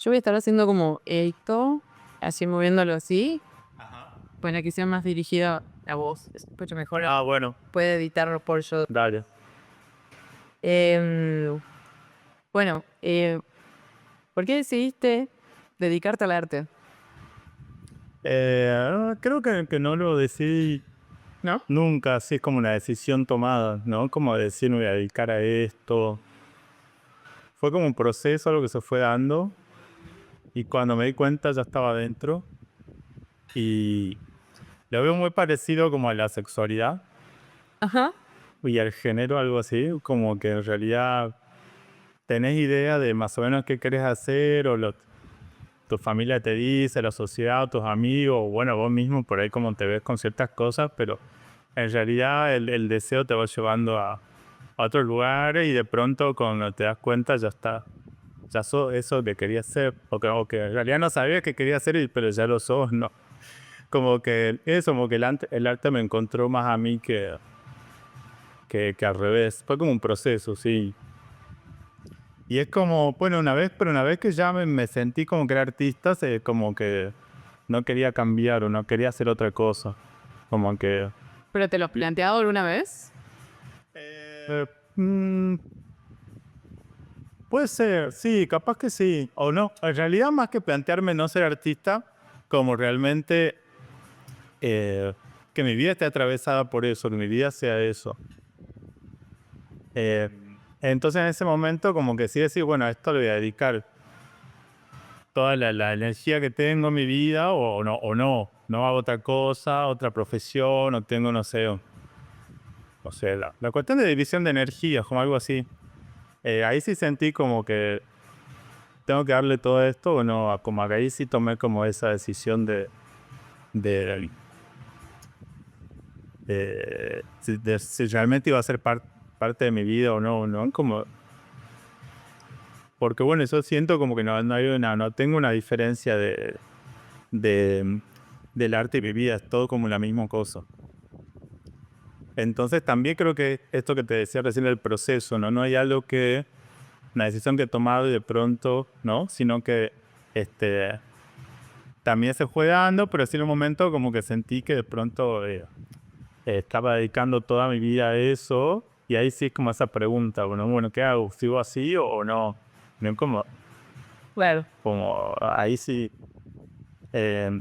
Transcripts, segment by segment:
Yo voy a estar haciendo como esto, así moviéndolo así, Ajá. para que sea más dirigida a vos. Escucho mejor. Bueno, Puede editarlo por yo. dale. Bueno, ¿por qué decidiste dedicarte al arte? Creo que no lo decidí ¿No? nunca, así es como una decisión tomada, ¿no? Como decir, me voy a dedicar a esto. Fue como un proceso, algo que se fue dando, y cuando me di cuenta ya estaba adentro, y lo veo muy parecido como a la sexualidad Ajá. y al género, algo así, como que en realidad tenés idea de más o menos qué querés hacer, o tu familia te dice, la sociedad, tus amigos, o bueno, vos mismo por ahí como te ves con ciertas cosas, pero en realidad el deseo te va llevando a otros lugares, y de pronto cuando te das cuenta ya está, ya sos eso que querías ser, o que en realidad no sabías que querías ser, pero ya lo sos, ¿no? Como que eso, como que el arte me encontró más a mí que al revés. Fue como un proceso, sí. Y es como, bueno, una vez que ya me sentí como que era artista, como que no quería cambiar o no quería hacer otra cosa. Como que... ¿Pero te lo has planteado alguna vez? eh, mm, puede ser, sí, capaz que sí, o no. En realidad, más que plantearme no ser artista, como realmente eh, que mi vida esté atravesada por eso, que mi vida sea eso. Eh, entonces en ese momento como que sí decir, bueno, a esto le voy a dedicar toda la energía que tengo en mi vida, no hago otra cosa, otra profesión, o tengo, no sé, o sea, la cuestión de división de energías, como algo así. Ahí sí sentí como que tengo que darle todo esto, o no, como que ahí sí tomé como esa decisión de, de si realmente iba a ser parte de mi vida o no, ¿no? Como, porque bueno, yo siento como que no tengo una diferencia de, del arte y mi vida, es todo como la misma cosa. Entonces también creo que esto que te decía recién del proceso, ¿no? No hay algo que, una decisión que he tomado y de pronto, ¿no? Sino que este, también se fue dando, pero sí en un momento como que sentí que de pronto estaba dedicando toda mi vida a eso, y ahí sí es como esa pregunta, bueno, ¿qué hago? ¿Sigo así o no? No como, Claro. como ahí sí. eh,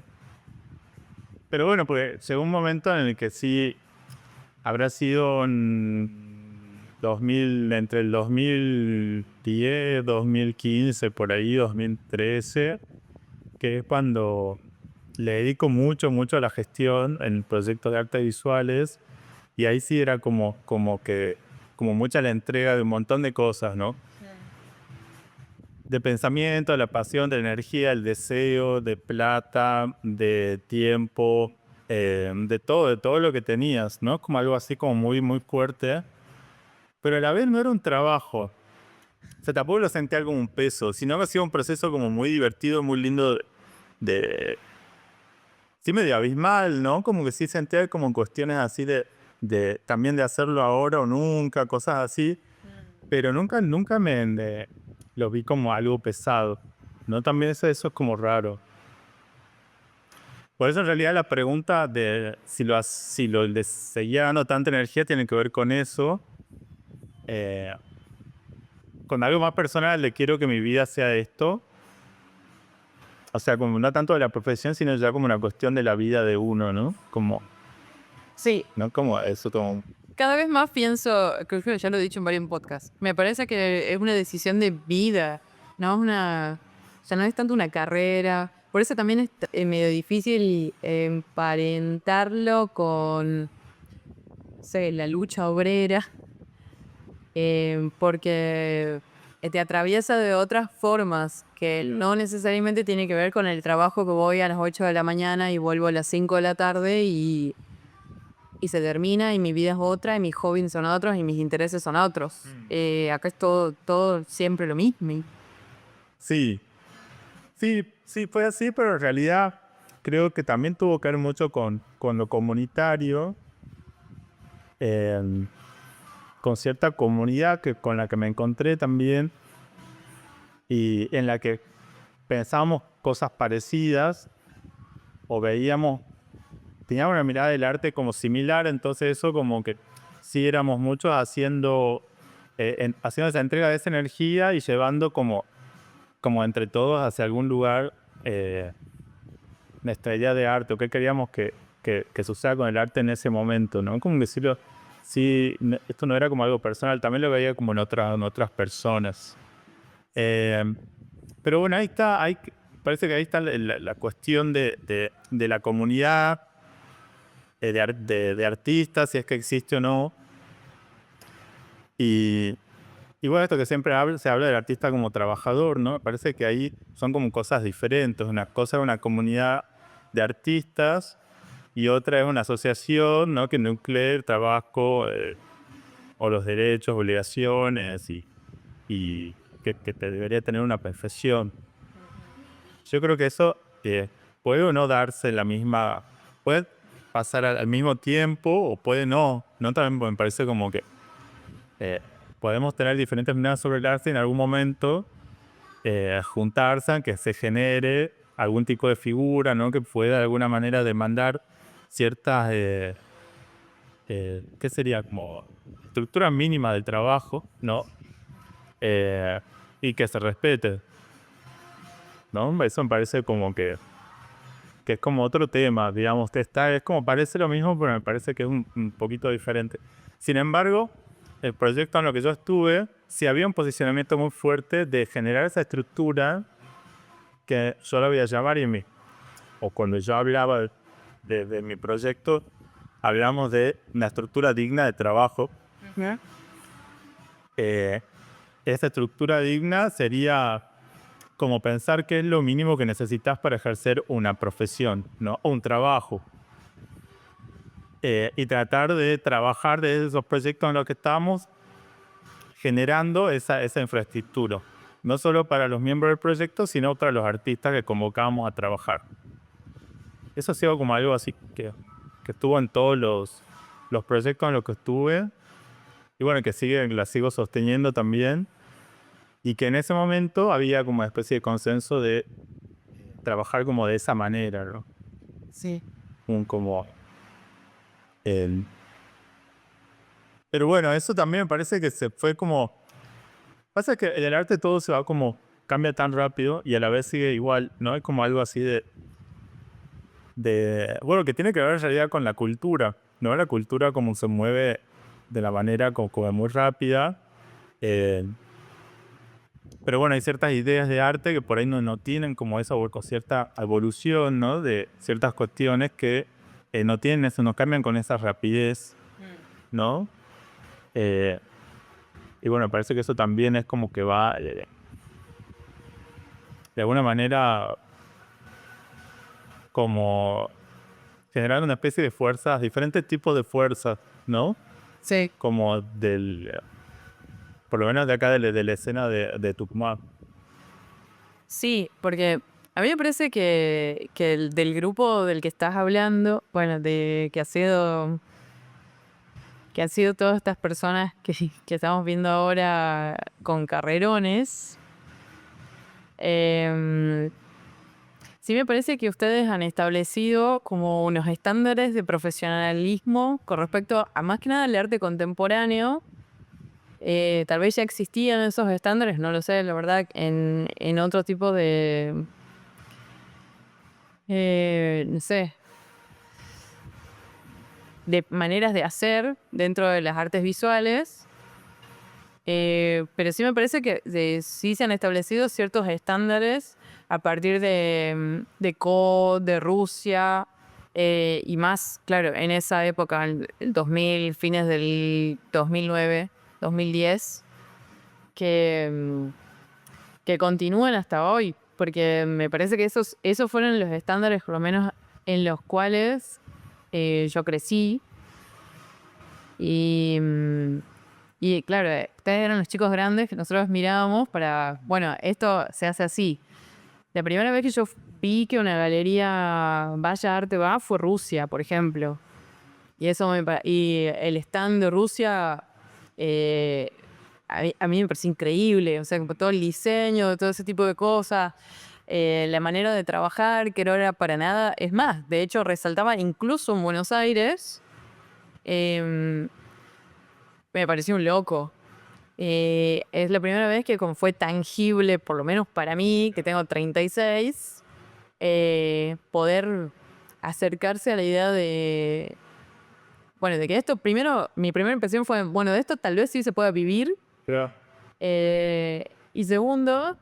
pero bueno, pues llegó un momento en el que sí habrá sido en 2000, entre el 2010, 2015, por ahí, 2013, que es cuando le dedico mucho a la gestión en proyectos de artes visuales, y ahí sí era como mucha la entrega de un montón de cosas, ¿no? De pensamiento, de la pasión, de la energía, el deseo, de plata, de tiempo, de todo lo que tenías, ¿no? Como algo así como muy fuerte, pero a la vez no era un trabajo. O sea, tampoco lo sentía como un peso, sino que ha sido un proceso como muy divertido, muy lindo de sí, medio abismal, ¿no? Como que sí sentía como cuestiones así de también de hacerlo ahora o nunca, cosas así, pero nunca lo vi como algo pesado, ¿no? También eso es como raro. Por eso en realidad la pregunta de si lo de seguía dando tanta energía tiene que ver con eso, eh, con algo más personal de quiero que mi vida sea esto, o sea, como no tanto de la profesión, sino ya como una cuestión de la vida de uno, ¿no? Como, Sí, no como eso, como... cada vez más pienso, creo que ya lo he dicho en varios podcasts, me parece que es una decisión de vida, no es ya no es tanto una carrera. Por eso también es medio difícil emparentarlo con, no sé, la lucha obrera, porque te atraviesa de otras formas que no necesariamente tiene que ver con el trabajo que voy a las 8 de la mañana y vuelvo a las 5 de la tarde y se termina y mi vida es otra y mis hobbies son otros y mis intereses son otros. Acá es todo siempre lo mismo. Sí, sí, fue así, pero en realidad creo que también tuvo que ver mucho con lo comunitario, em, con cierta comunidad con la que me encontré también, y en la que pensábamos cosas parecidas o teníamos una mirada del arte como similar, entonces eso como que sí éramos muchos haciendo esa entrega de esa energía y llevando como entre todos hacia algún lugar nuestra idea de arte o qué queríamos que suceda con el arte en ese momento, ¿no? Como decirlo, sí, esto no era como algo personal, también lo veía como en otras personas. Pero bueno, parece que ahí está la cuestión de la comunidad, de artistas, si es que existe o no. Y bueno, esto que siempre se habla del artista como trabajador, ¿no? Me parece que ahí son como cosas diferentes. Una cosa es una comunidad de artistas y otra es una asociación, ¿no? Que nuclea el trabajo o los derechos, obligaciones y que te debería tener una perfección. Yo creo que eso puede o no darse puede pasar al mismo tiempo o puede no. No, también me parece como que podemos tener diferentes miradas sobre el arte y en algún momento juntarse, que se genere algún tipo de figura, ¿no? Que pueda de alguna manera demandar ciertas, ¿qué sería? Como estructura mínima del trabajo, ¿no? Y que se respete, ¿no? Eso me parece como que es como otro tema, digamos, es como parece lo mismo, pero me parece que es un poquito diferente. Sin embargo, el proyecto en lo que yo estuve, sí había un posicionamiento muy fuerte de generar esa estructura que yo la voy a llamar o cuando yo hablaba de mi proyecto, hablamos de una estructura digna de trabajo. ¿Ya? Esa estructura digna sería como pensar qué es lo mínimo que necesitas para ejercer una profesión, ¿no? O un trabajo. Y tratar de trabajar de esos proyectos en los que estamos generando esa infraestructura. No solo para los miembros del proyecto, sino para los artistas que convocamos a trabajar. Eso ha sido como algo así que estuvo en todos los proyectos en los que estuve. Y bueno, que la sigo sosteniendo también. Y que en ese momento había como una especie de consenso de trabajar como de esa manera, ¿no? Sí. Pero bueno, eso también me parece que se fue como... Pasa que en el arte todo se va como... Cambia tan rápido y a la vez sigue igual, ¿no? Es como algo así bueno, que tiene que ver en realidad con la cultura, ¿no? La cultura como se mueve de la manera como muy rápida. Pero bueno, hay ciertas ideas de arte que por ahí no tienen como esa o cierta evolución, ¿no? De ciertas cuestiones que no tienen eso, no cambian con esa rapidez, ¿no? Y bueno, me parece que eso también es como que va de alguna manera como generar una especie de fuerzas, diferentes tipos de fuerzas, ¿no? Sí. Como por lo menos de acá de la escena de Tucumán. Sí, porque a mí me parece que del grupo del que estás hablando, bueno, que han sido todas estas personas que estamos viendo ahora con carrerones, sí me parece que ustedes han establecido como unos estándares de profesionalismo con respecto a más que nada al arte contemporáneo. Tal vez ya existían esos estándares, no lo sé, la verdad, en otro tipo de, no sé, de maneras de hacer dentro de las artes visuales. Pero sí me parece que sí se han establecido ciertos estándares a partir de de Rusia, y más, claro, en esa época, el 2000, fines del 2009, 2010, que continúan hasta hoy, porque me parece que esos fueron los estándares, por lo menos en los cuales yo crecí. Y claro, ustedes eran los chicos grandes que nosotros mirábamos para, bueno, esto se hace así. La primera vez que yo vi que una galería Vaya Arte Va fue Rusia, por ejemplo. Y el stand de Rusia, a mí me pareció increíble. O sea, todo el diseño, todo ese tipo de cosas. la manera de trabajar, que no era para nada. Es más, de hecho, resaltaba incluso en Buenos Aires. Me pareció un loco. Es la primera vez que como fue tangible, por lo menos para mí, que tengo 36, poder acercarse a la idea de, bueno, de que esto, primero, mi primera impresión fue, bueno, de esto tal vez sí se pueda vivir. Claro. Y segundo,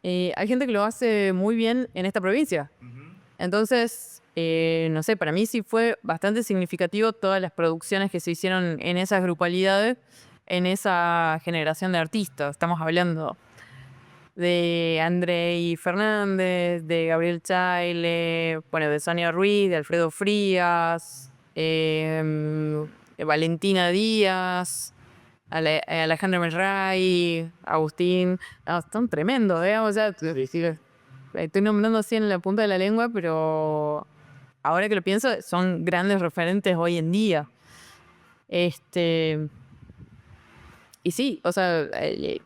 hay gente que lo hace muy bien en esta provincia. Entonces, no sé, para mí sí fue bastante significativo todas las producciones que se hicieron en esas grupalidades, en esa generación de artistas. Estamos hablando de Andrei Fernández, de Gabriel Chaile, bueno, de Sonia Ruiz, de Alfredo Frías, de Valentina Díaz, Alejandro Melray, Agustín. No, están tremendos, ¿eh? O sea, estoy nombrando así en la punta de la lengua, pero ahora que lo pienso, son grandes referentes hoy en día. Y sí, o sea,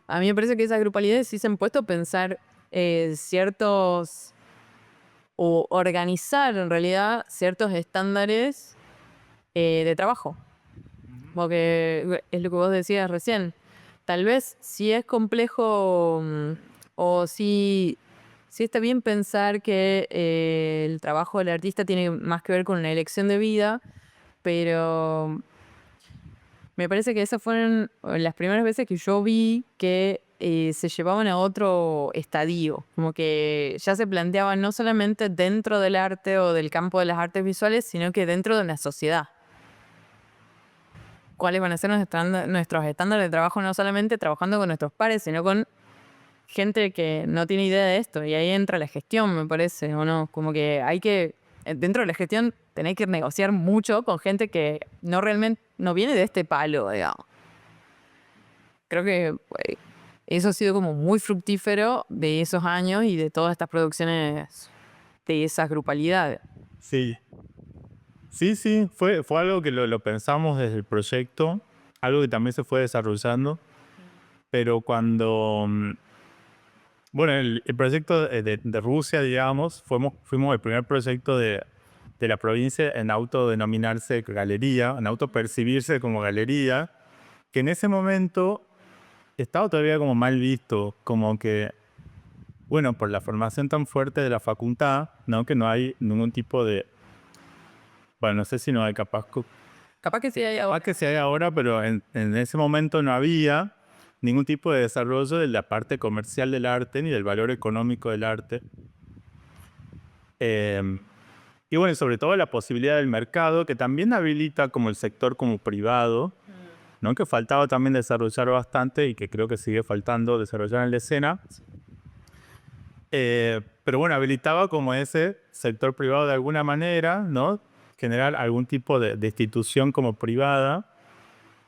a mí me parece que esas grupalidades sí se han puesto a pensar ciertos, o organizar en realidad ciertos estándares de trabajo. Porque es lo que vos decías recién. Tal vez si es complejo o si está bien pensar que el trabajo del artista tiene más que ver con la elección de vida, pero me parece que esas fueron las primeras veces que yo vi que se llevaban a otro estadio, como que ya se planteaban no solamente dentro del arte o del campo de las artes visuales, sino que dentro de la sociedad. Cuáles van a ser nuestros estándares de trabajo, no solamente trabajando con nuestros pares, sino con gente que no tiene idea de esto. Y ahí entra la gestión, me parece, ¿o no? Como que hay que, dentro de la gestión, tenés que negociar mucho con gente que no realmente, no viene de este palo, digamos. Creo que eso ha sido como muy fructífero de esos años y de todas estas producciones de esas grupalidades. Sí. Sí, fue algo que lo pensamos desde el proyecto, algo que también se fue desarrollando, pero cuando, bueno, el proyecto de Rusia, digamos, fuimos el primer proyecto de la provincia en autodenominarse galería, en autopercibirse como galería, que en ese momento estaba todavía como mal visto, como que, bueno, por la formación tan fuerte de la facultad, ¿no? Que no hay ningún tipo de, bueno, no sé si no hay Capaz que sí hay ahora. que sí hay ahora, pero en ese momento no había ningún tipo de desarrollo de la parte comercial del arte ni del valor económico del arte. Y bueno, sobre todo la posibilidad del mercado, que también habilita como el sector como privado, ¿no? Que faltaba también desarrollar bastante y que creo que sigue faltando desarrollar en la escena. Pero bueno, habilitaba como ese sector privado de alguna manera, ¿no? Generar algún tipo de institución como privada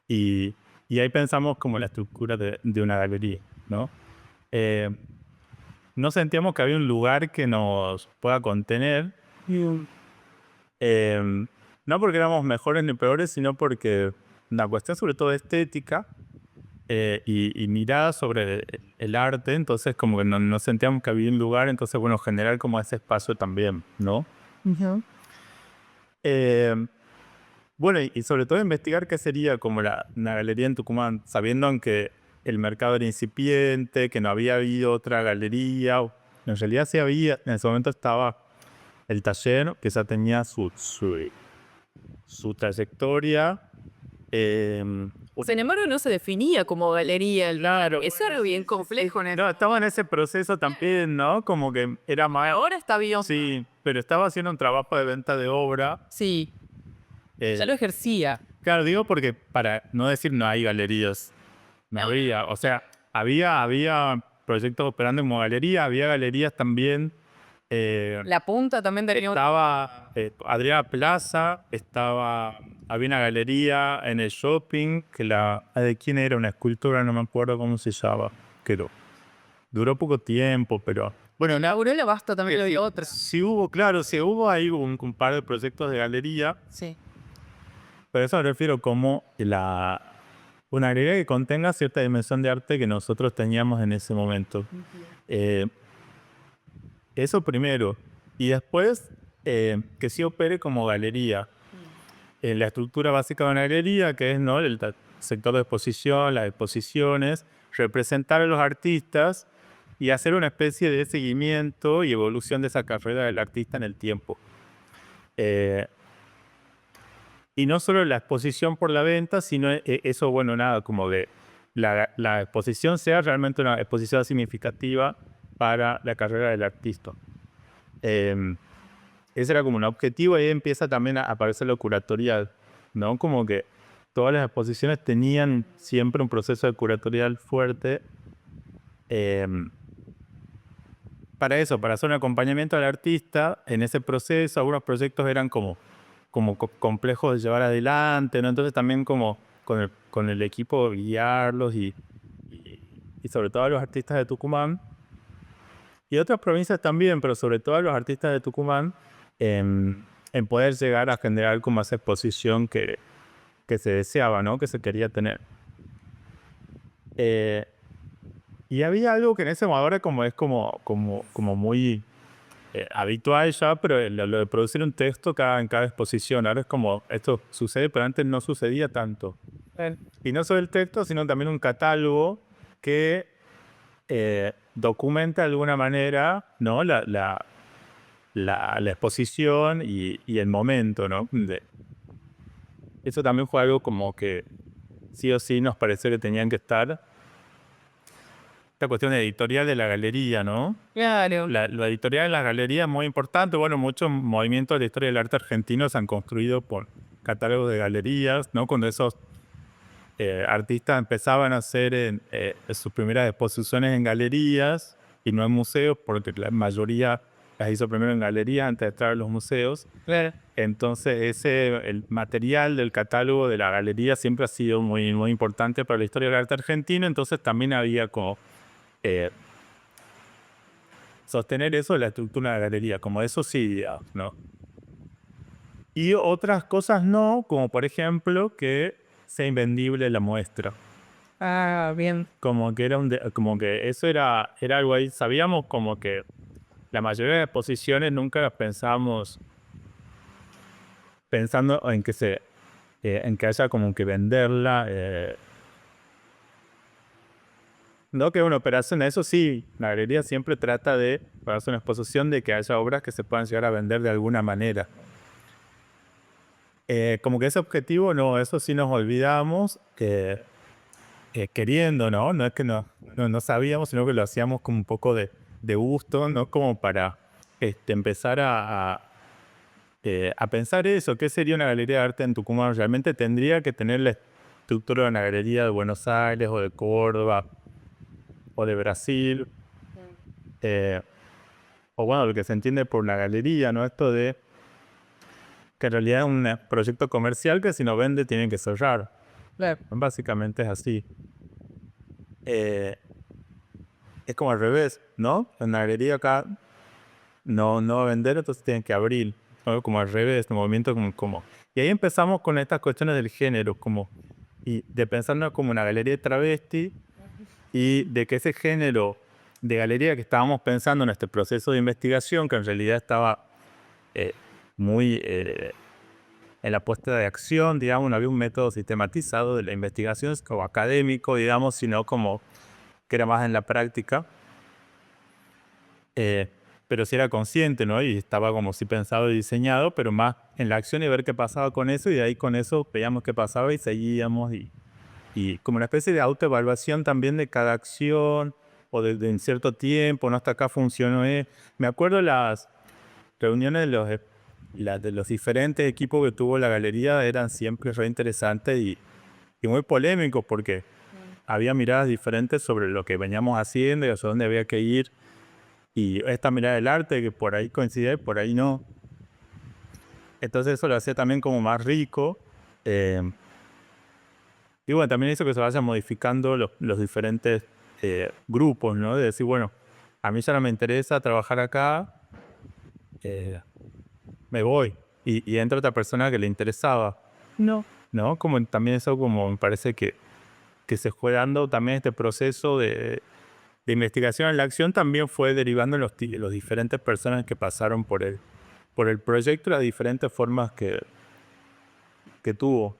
y ahí pensamos como la estructura de una galería, ¿no? No sentíamos que había un lugar que nos pueda contener, no porque éramos mejores ni peores, sino porque una cuestión sobre todo estética y mirada sobre el arte, entonces como que no sentíamos que había un lugar, entonces bueno, generar como ese espacio también, ¿no? Bueno, y sobre todo investigar qué sería como una galería en Tucumán, sabiendo que el mercado era incipiente, que no había habido otra galería. En realidad sí había, en ese momento estaba el taller, que ya tenía su trayectoria. Sin embargo, no se definía como galería. Claro. Eso era bien complejo. No, estaba en ese proceso también, ¿no? Como que era más... Ahora está bien. Sí, pero estaba haciendo un trabajo de venta de obra. Sí, ya lo ejercía. Claro, digo porque para no decir no hay galerías, no había, o sea, había proyectos operando como galería, había galerías también. La punta también tenía Estaba Adriana Plaza, había una galería en el shopping, ¿de quién era? Una escultura, no me acuerdo cómo se llama, duró poco tiempo, pero... Bueno, la Aurora Basta también había otra. Sí hubo ahí un par de proyectos de galería. Sí. Pero eso me refiero como una galería que contenga cierta dimensión de arte que nosotros teníamos en ese momento. Eso primero. Y después, que sí opere como galería. La estructura básica de una galería, que es, ¿no?, el sector de exposición, las exposiciones, representar a los artistas y hacer una especie de seguimiento y evolución de esa carrera del artista en el tiempo. Y no solo la exposición por la venta, sino eso, bueno, nada, como de la exposición sea realmente una exposición significativa para la carrera del artista. Ese era como un objetivo, y ahí empieza también a aparecer lo curatorial, ¿no? Como que todas las exposiciones tenían siempre un proceso de curatorial fuerte, para eso, para hacer un acompañamiento al artista en ese proceso. Algunos proyectos eran como complejos de llevar adelante, ¿no? Entonces también como con el equipo guiarlos y sobre todo a los artistas de Tucumán y otras provincias también, pero sobre todo a los artistas de Tucumán, en poder llegar a generar como esa exposición que se deseaba, ¿no? Que se quería tener. Y había algo que en ese momento ahora como es como muy habitual ya, pero lo de producir un texto en cada exposición. Ahora es como, esto sucede, pero antes no sucedía tanto. Y no solo el texto, sino también un catálogo que documenta de alguna manera, ¿no?, la exposición y el momento, ¿no? Eso también fue algo como que sí o sí nos pareció que tenían que estar. Esta cuestión editorial de la galería, ¿no? Claro. Lo editorial de la galería es muy importante. Bueno, muchos movimientos de la historia del arte argentino se han construido por catálogos de galerías, ¿no? Cuando esos artistas empezaban a hacer sus primeras exposiciones en galerías y no en museos, porque la mayoría las hizo primero en galerías antes de entrar a los museos. Claro. Entonces el material del catálogo de la galería siempre ha sido muy, muy importante para la historia del arte argentino. Entonces también había como sostener eso de la estructura de la galería, como eso sí, ¿no? Y otras cosas no, como por ejemplo que sea invendible la muestra. Ah, bien. Como que como que eso era algo ahí. Sabíamos como que la mayoría de exposiciones nunca las pensábamos pensando en que haya como que venderla. No que una operación, eso sí, la galería siempre trata de, para hacer una exposición, de que haya obras que se puedan llegar a vender de alguna manera. Como que ese objetivo, no, eso sí nos olvidamos, queriendo, ¿no? No es que no sabíamos, sino que lo hacíamos como un poco de gusto, ¿no? Como para empezar a pensar eso. ¿Qué sería una galería de arte en Tucumán? Realmente tendría que tener la estructura de una galería de Buenos Aires o de Córdoba o de Brasil, o bueno, lo que se entiende por una galería, ¿no? Esto de que en realidad es un proyecto comercial que si no vende tienen que cerrar. Claro. Básicamente es así. Es como al revés, ¿no? En la galería acá no va a vender, entonces tienen que abrir, ¿no? Como al revés, el movimiento como. Y ahí empezamos con estas cuestiones del género, y de pensarnos como una galería de travesti, y de que ese género de galería que estábamos pensando en este proceso de investigación, que en realidad estaba muy en la puesta de acción, digamos, no había un método sistematizado de la investigación como académico, digamos, sino como que era más en la práctica, pero sí era consciente, ¿no? Y estaba como sí pensado y diseñado, pero más en la acción y ver qué pasaba con eso, y de ahí con eso veíamos qué pasaba y seguíamos, y como una especie de autoevaluación también de cada acción, o de en cierto tiempo, ¿no? Hasta acá funcionó. Me acuerdo las reuniones de los diferentes equipos que tuvo la galería, eran siempre re interesantes y muy polémicos, porque había miradas diferentes sobre lo que veníamos haciendo y hacia dónde había que ir. Y esta mirada del arte que por ahí coincidía y por ahí no. Entonces eso lo hacía también como más rico. Y bueno, también hizo que se vayan modificando los diferentes grupos, ¿no? De decir, bueno, a mí ya no me interesa trabajar acá, me voy. Y entra otra persona que le interesaba. ¿No? Como también eso, como me parece que se fue dando también este proceso de de investigación en la acción también fue derivando en los diferentes personas que pasaron por el proyecto, las diferentes formas que tuvo.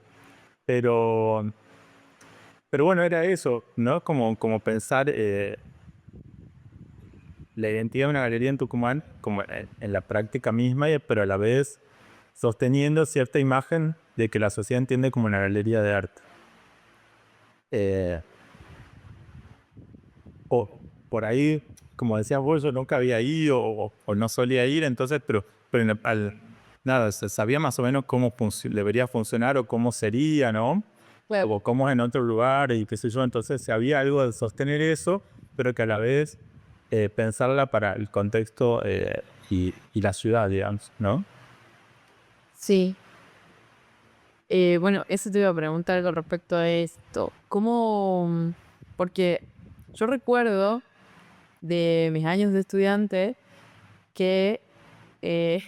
Pero bueno, era eso, ¿no? Como pensar la identidad de una galería en Tucumán como en la práctica misma, pero a la vez sosteniendo cierta imagen de que la sociedad entiende como una galería de arte. Eh, o por ahí, como decías vos, yo nunca había ido o no solía ir, entonces, pero nada, se sabía más o menos cómo debería funcionar o cómo sería, ¿no? Claro. O cómo es en otro lugar y qué sé yo, entonces había algo de sostener eso, pero que a la vez pensarla para el contexto y la ciudad, digamos, ¿no? Sí. Bueno, eso te iba a preguntar con respecto a esto. ¿Cómo? Porque yo recuerdo de mis años de estudiante que eh,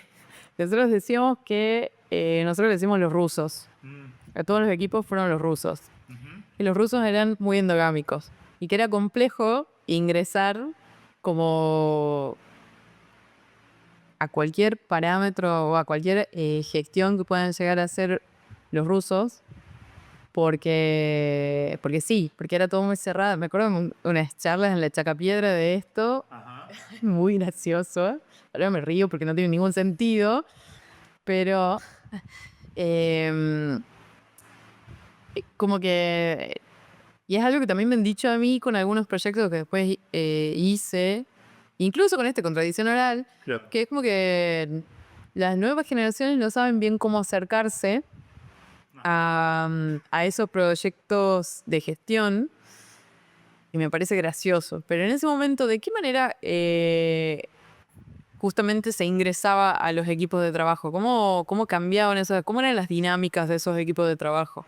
nosotros decíamos que nosotros le decimos los rusos. A todos los equipos fueron los rusos. Y los rusos eran muy endogámicos. Y que era complejo ingresar como a cualquier parámetro o a cualquier gestión que puedan llegar a hacer los rusos. Porque sí, porque era todo muy cerrado. Me acuerdo de unas charlas en la Chacapiedra de esto, muy gracioso. Ahora me río porque no tiene ningún sentido, pero em, como que... Y es algo que también me han dicho a mí con algunos proyectos que después hice, incluso con este Contradicción Oral, Claro. que es como que las nuevas generaciones no saben bien cómo acercarse a esos proyectos de gestión, y me parece gracioso. Pero en ese momento, ¿de qué manera justamente se ingresaba a los equipos de trabajo? ¿Cómo cambiaban esas, cómo eran las dinámicas de esos equipos de trabajo?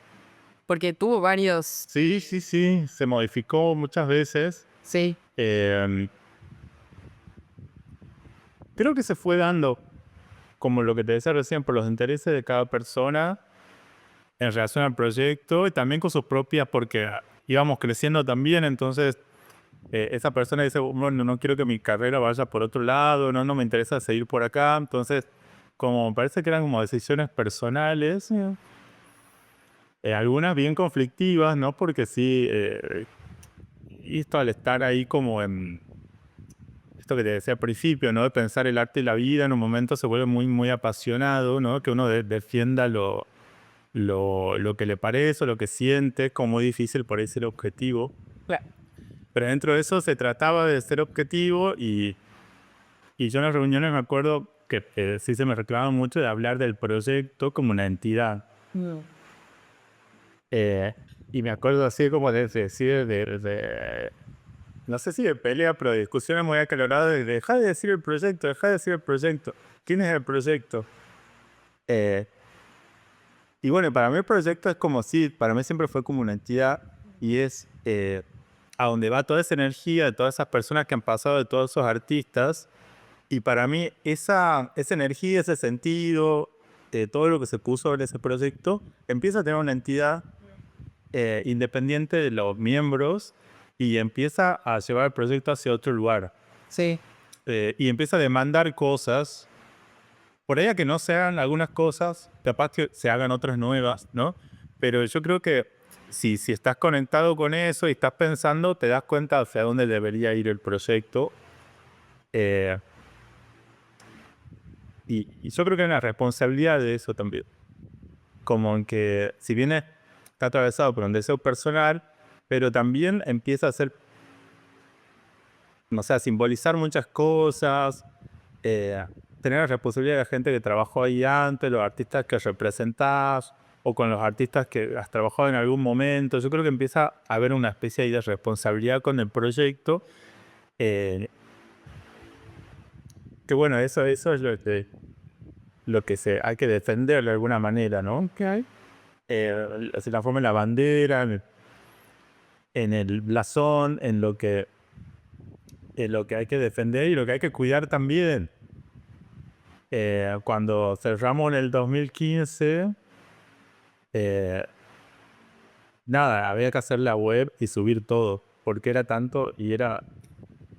Porque tuvo varios, Sí, sí, sí, se modificó muchas veces. sí, Eh, Creo que se fue dando, como lo que te decía recién, por los intereses de cada persona en relación al proyecto y también con sus propias, porque íbamos creciendo también, entonces esa persona dice, bueno, no quiero que mi carrera vaya por otro lado, no me interesa seguir por acá, entonces como me parece que eran como decisiones personales, algunas bien conflictivas, ¿no? Porque sí, y esto al estar ahí como en esto que te decía al principio, ¿no? De pensar el arte y la vida, en un momento se vuelve muy, muy apasionado, ¿no? Que uno defienda lo que le parece o lo que siente, es como muy difícil por ahí ser objetivo. claro. Pero dentro de eso se trataba de ser objetivo y yo en las reuniones me acuerdo que sí se me reclamaba mucho de hablar del proyecto como una entidad. Eh, y me acuerdo así como de decir, no sé si de pelea, pero de discusiones muy acaloradas de dejar de decir el proyecto, dejar de decir el proyecto. ¿Quién es el proyecto? Eh, y bueno, para mí el proyecto es como si, para mí siempre fue como una entidad y es a donde va toda esa energía de todas esas personas que han pasado, de todos esos artistas. Y para mí esa energía, ese sentido, todo lo que se puso en ese proyecto, empieza a tener una entidad independiente de los miembros y empieza a llevar el proyecto hacia otro lugar. Sí, Y empieza a demandar cosas, por ahí a que no se hagan algunas cosas, capaz que se hagan otras nuevas, ¿no? Pero yo creo que si estás conectado con eso y estás pensando, te das cuenta hacia dónde debería ir el proyecto. Eh, y yo creo que hay una responsabilidad de eso también. Como en que, si bien está atravesado por un deseo personal, pero también empieza a ser, no sé, a simbolizar muchas cosas, tener la responsabilidad de la gente que trabajó ahí antes, los artistas que representás, o con los artistas que has trabajado en algún momento. Yo creo que empieza a haber una especie ahí de responsabilidad con el proyecto, eh, que bueno, eso es lo que hay que defender de alguna manera, ¿no? ok. Se transforma en la bandera, en el blasón, en lo que hay que defender y lo que hay que cuidar también. Cuando cerramos en el 2015, eh, nada, había que hacer la web y subir todo, porque era tanto y era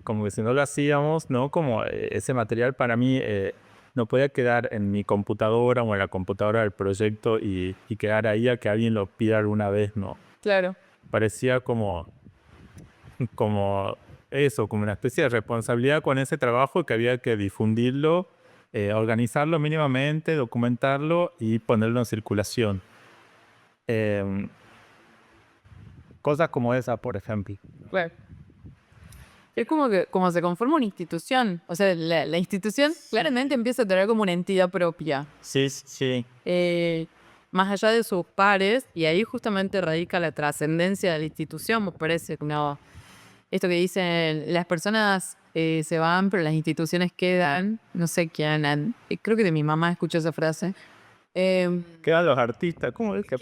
como que si no lo hacíamos, ¿no? Como ese material para mí no podía quedar en mi computadora o en la computadora del proyecto y quedar ahí a que alguien lo pida alguna vez, ¿no? Claro. Parecía como eso, como una especie de responsabilidad con ese trabajo que había que difundirlo, organizarlo mínimamente, documentarlo y ponerlo en circulación. Em, Cosas como esa, por ejemplo. Claro. Es como que como se conforma una institución. O sea, la institución claramente empieza a tener como una entidad propia. Sí, sí. Más allá de sus pares, y ahí justamente radica la trascendencia de la institución, me parece. No, esto que dicen, las personas se van, pero las instituciones quedan. No sé quién. Creo que de mi mamá escuché esa frase. Quedan los artistas, ¿cómo es que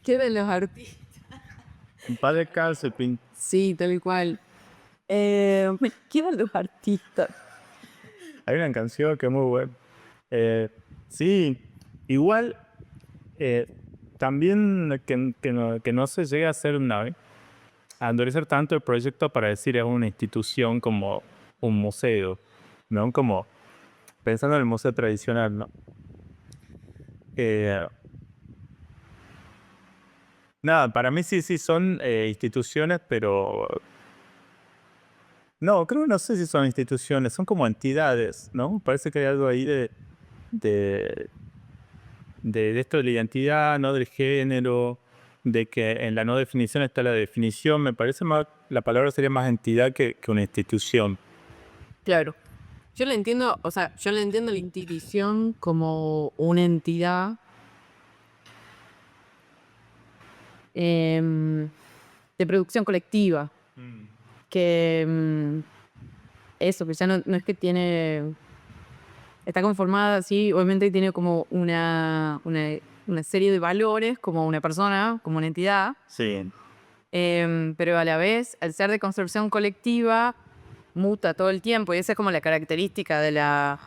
Quedan los artistas. en paz descanse, Sí, tal cual. Quedan los artistas. Hay una canción que es muy buena. Sí, igual eh, también que no se llegue a hacer a endurecer tanto el proyecto para decir es una institución como un museo, ¿no? Como pensando en el museo tradicional, ¿no? Eh, Nada, para mí sí, sí son instituciones, pero no, creo que no sé si son instituciones, son como entidades, ¿no? Parece que hay algo ahí de, de esto de la identidad, ¿no? Del género, de que en la no definición está la definición. Me parece más, la palabra sería más entidad que una institución. Claro. Yo le entiendo, o sea, yo le entiendo la institución como una entidad de producción colectiva, que eso, que ya no es que está conformada así, obviamente tiene como una serie de valores, como una persona, como una entidad, Sí. pero a la vez, al ser de construcción colectiva, muta todo el tiempo, y esa es como la característica de la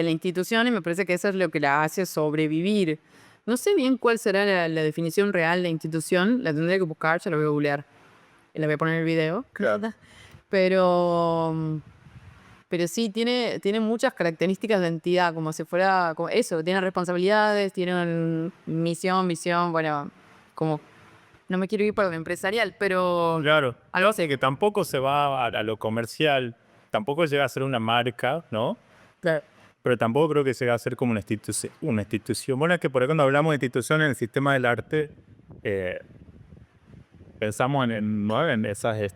institución, y me parece que eso es lo que la hace sobrevivir. No sé bien cuál será la definición real de institución, la tendré que buscar, ya la voy a googlear, y la voy a poner en el video. Claro. Pero, pero sí, tiene muchas características de entidad, como si fuera como eso, tiene responsabilidades, tiene una misión, visión, bueno, como no me quiero ir para lo empresarial, pero Claro. algo Así así. que tampoco se va a lo comercial, tampoco llega a ser una marca, ¿no? Claro. Pero tampoco creo que llegue a ser como una institución. Una institución. Bueno, es que por ahí cuando hablamos de institución en el sistema del arte, eh, pensamos ¿no? En esas,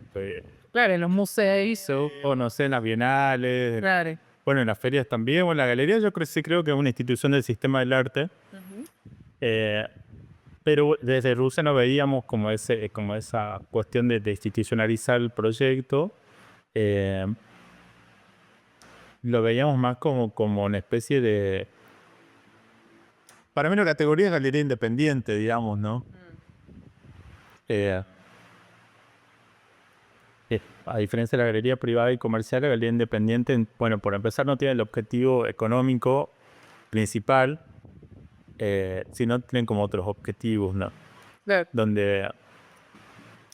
Claro, en los museos. o no sé, en las bienales, Claro. bueno, en las ferias también, o en la galería, yo creo, sí creo que es una institución del sistema del arte. Eh, pero desde Rusia no veíamos como esa cuestión de institucionalizar el proyecto. Eh, lo veíamos más como una especie de... Para mí la categoría es galería independiente, digamos, ¿no? Eh, a diferencia de la galería privada y comercial, la galería independiente, bueno, por empezar no tiene el objetivo económico principal, sino tienen como otros objetivos, ¿no? Claro. Donde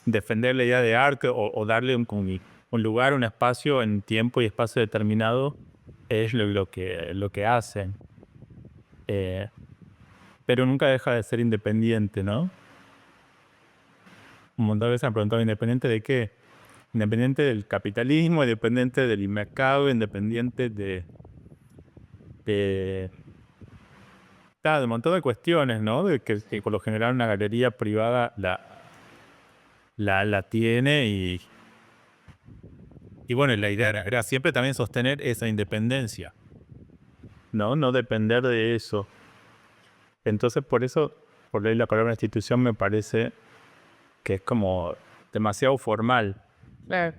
defender la idea de arte o darle un lugar, un espacio en tiempo y espacio determinado es lo que hacen. Eh, pero nunca deja de ser independiente, ¿no? Un montón de veces me han preguntado, ¿independiente de qué? Independiente del capitalismo, independiente del mercado, independiente de, de un montón de cuestiones, ¿no? De que por lo general una galería privada la tiene y bueno, la idea era siempre también sostener esa independencia, ¿no? No depender de eso. Entonces, por eso, por ley la palabra institución me parece que es como demasiado formal. Claro.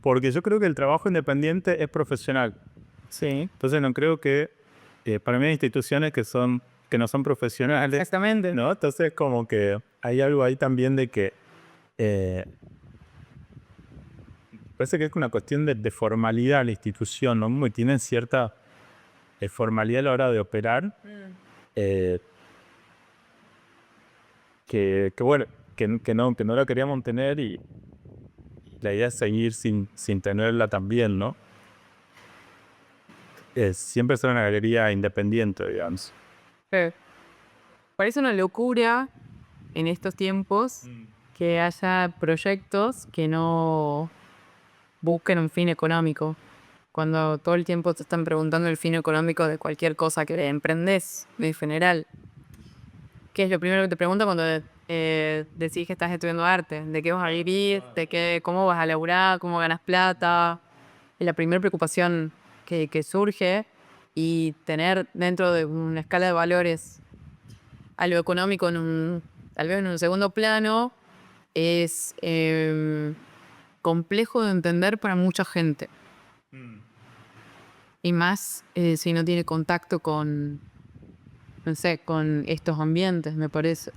Porque yo creo que el trabajo independiente es profesional. Sí. Entonces no creo que, para mí hay instituciones que no son profesionales, Exactamente. ¿no? Entonces como que hay algo ahí también de que eh, parece que es una cuestión de formalidad la institución, ¿no? Como que tienen cierta formalidad a la hora de operar, eh, que bueno, que no la queríamos tener la idea es seguir sin tenerla también, ¿no? Es siempre ser una galería independiente, digamos. Parece una locura en estos tiempos que haya proyectos que no busquen un fin económico. Cuando todo el tiempo te están preguntando el fin económico de cualquier cosa que emprendes, en general. ¿Qué es lo primero que te preguntan cuando decís que estás estudiando arte? ¿De qué vas a vivir? ¿Cómo vas a laburar? ¿Cómo ganas plata? Es la primera preocupación que surge, y tener dentro de una escala de valores a lo económico tal vez en un segundo plano es complejo de entender para mucha gente. Y más si no tiene contacto con, no sé, con estos ambientes, me parece.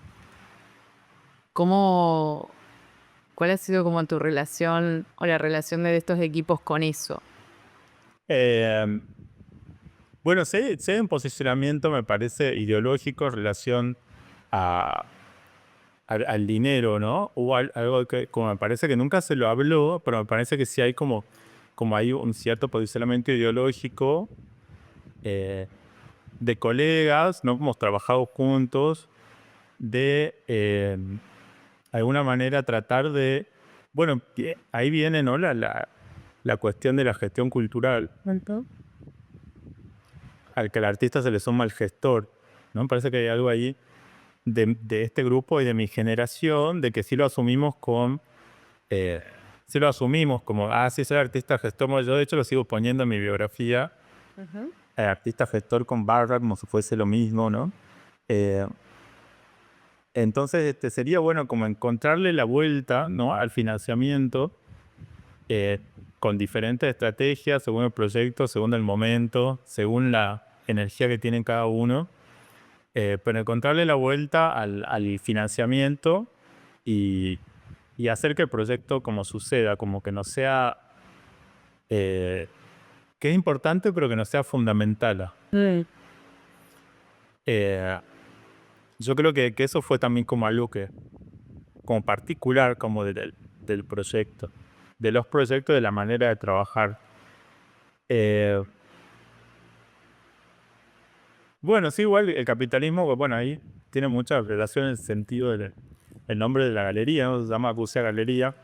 ¿Cuál ha sido como tu relación o la relación de estos equipos con eso? Eh, bueno, sí hay un posicionamiento, me parece, ideológico en relación a, al dinero, ¿no? Hubo algo que como me parece que nunca se lo habló, pero me parece que sí hay como hay un cierto posicionamiento ideológico de colegas, ¿no? Hemos trabajado juntos, de alguna manera tratar de, bueno, ahí viene, ¿no? La cuestión de la gestión cultural, al que al artista se le suma el gestor, ¿no? Me parece que hay algo ahí de este grupo y de mi generación, de que sí lo asumimos sí lo asumimos como, sí, soy artista gestor. Yo de hecho lo sigo poniendo en mi biografía, artista gestor con barra, como si fuese lo mismo, ¿no? Eh, entonces sería bueno como encontrarle la vuelta, ¿no? Al financiamiento, con diferentes estrategias, según el proyecto, según el momento, según la energía que tiene cada uno. Pero encontrarle la vuelta al financiamiento y hacer que el proyecto como suceda, como que no sea, que es importante pero que no sea fundamental. Eh, yo creo que eso fue también como algo que, como particular como del proyecto, de los proyectos, de la manera de trabajar. Eh, bueno, sí, igual el capitalismo, pues, bueno, ahí tiene mucha relación en el sentido del el nombre de la galería, ¿no? Se llama Acucia Galería.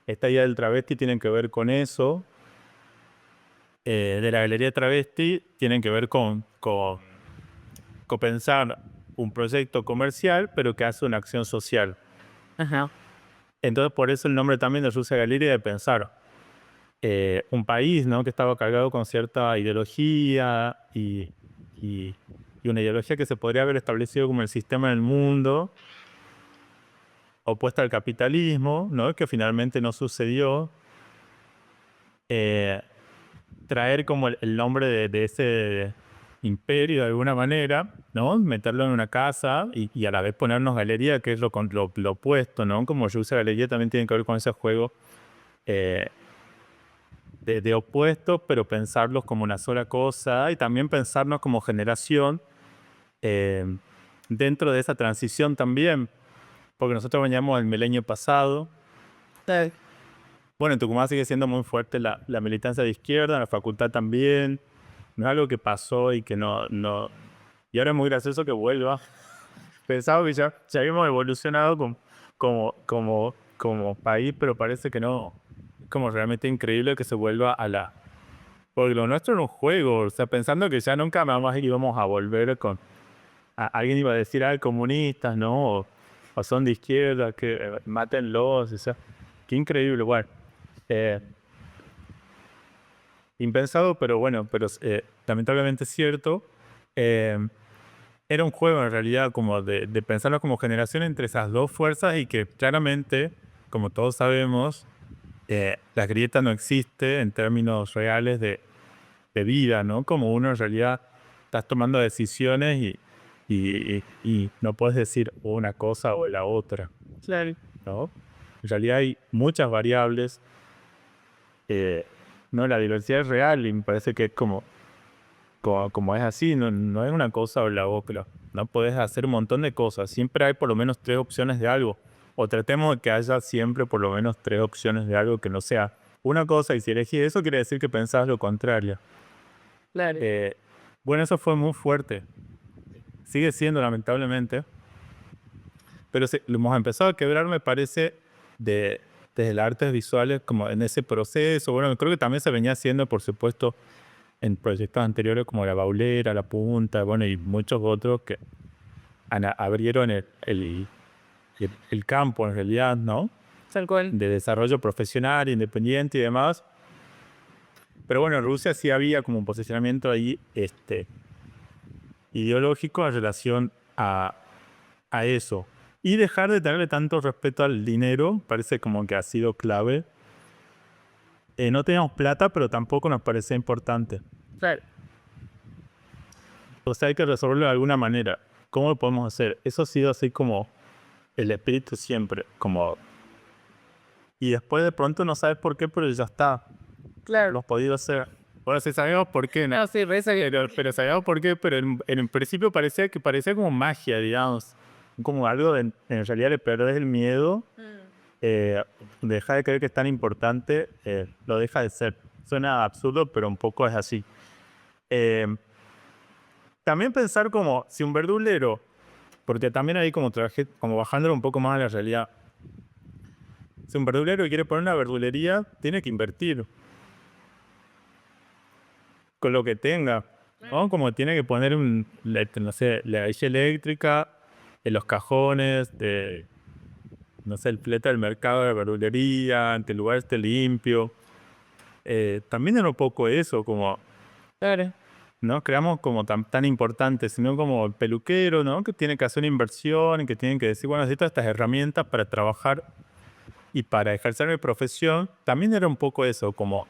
Esta idea del travesti tiene que ver con eso. De la galería travesti tienen que ver con pensar un proyecto comercial, pero que hace una acción social. Ajá. Entonces, por eso el nombre también de Rusia Galería, de pensar un país, ¿no? Que estaba cargado con cierta ideología y una ideología que se podría haber establecido como el sistema del mundo, opuesta al capitalismo, ¿no? Que finalmente no sucedió. Traer como el nombre de ese imperio de alguna manera, ¿no? Meterlo en una casa y a la vez ponernos galería, que es lo opuesto, ¿no? Como yo uso galería también tiene que ver con ese juego eh, de opuestos, pero pensarlos como una sola cosa y también pensarnos como generación eh, dentro de esa transición también, porque nosotros veníamos del milenio pasado. Bueno, en Tucumán sigue siendo muy fuerte la militancia de izquierda, en la facultad también. No es algo que pasó y que no. Y ahora es muy gracioso que vuelva. Pensaba que ya habíamos evolucionado como país, pero parece que no. Es como realmente increíble que se vuelva Porque lo nuestro era un juego, o sea, pensando que ya nunca más íbamos a volver con. Alguien iba a decir, comunistas, ¿no? O son de izquierda, que mátenlos, o sea. Qué increíble, bueno. Eh, Impensado, pero bueno, pero lamentablemente es cierto. Eh, Era un juego en realidad como de pensarlo como generación entre esas dos fuerzas y que claramente, como todos sabemos, la grieta no existe en términos reales de vida, ¿no? Como uno en realidad estás tomando decisiones y no puedes decir una cosa o la otra, Claro. ¿no? En realidad hay muchas variables. No, la diversidad es real y me parece que es como es así, no es una cosa o la otra. No puedes hacer un montón de cosas. Siempre hay por lo menos tres opciones de algo. o tratemos de que haya siempre por lo menos 3 opciones de algo que no sea una cosa, y si elegís eso quiere decir que pensás lo contrario. Claro. Bueno, eso fue muy fuerte. Sigue siendo, lamentablemente. Pero lo hemos empezado a quebrar, me parece, desde las artes visuales, como en ese proceso. Bueno, creo que también se venía haciendo, por supuesto, en proyectos anteriores como La Baulera, La Punta, bueno, y muchos otros que abrieron el campo, en realidad, ¿no? Tal cual. De desarrollo profesional, independiente y demás. Pero bueno, en Rusia sí había como un posicionamiento ahí ideológico en relación a eso. Y dejar de tenerle tanto respeto al dinero, parece como que ha sido clave. No teníamos plata, pero tampoco nos parecía importante. Claro. O sea, hay que resolverlo de alguna manera. ¿Cómo lo podemos hacer? Eso ha sido así como el espíritu siempre. Como... Y después de pronto no sabes por qué, pero ya está. Claro. Lo has podido hacer. Bueno, sí sabemos por qué, ¿no? No, sí, re sabía. Pero sabíamos por qué, pero en principio parecía como magia, digamos. Como algo en realidad le perdés el miedo, deja de creer que es tan importante, lo deja de ser. Suena absurdo, pero un poco es así. También pensar como si un verdulero, porque también ahí como trabajé, como bajándolo un poco más a la realidad. Si un verdulero quiere poner una verdulería, tiene que invertir con lo que tenga, ¿no? Como tiene que poner no sé, la silla eléctrica en los cajones, no sé, el flete del mercado de verdulería, ante el lugar esté limpio. También era un poco eso, como, Claro. no creamos como tan importante, sino como el peluquero, ¿no? Que tiene que hacer una inversión y que tienen que decir, bueno, necesito estas herramientas para trabajar y para ejercer mi profesión. También era un poco eso, como,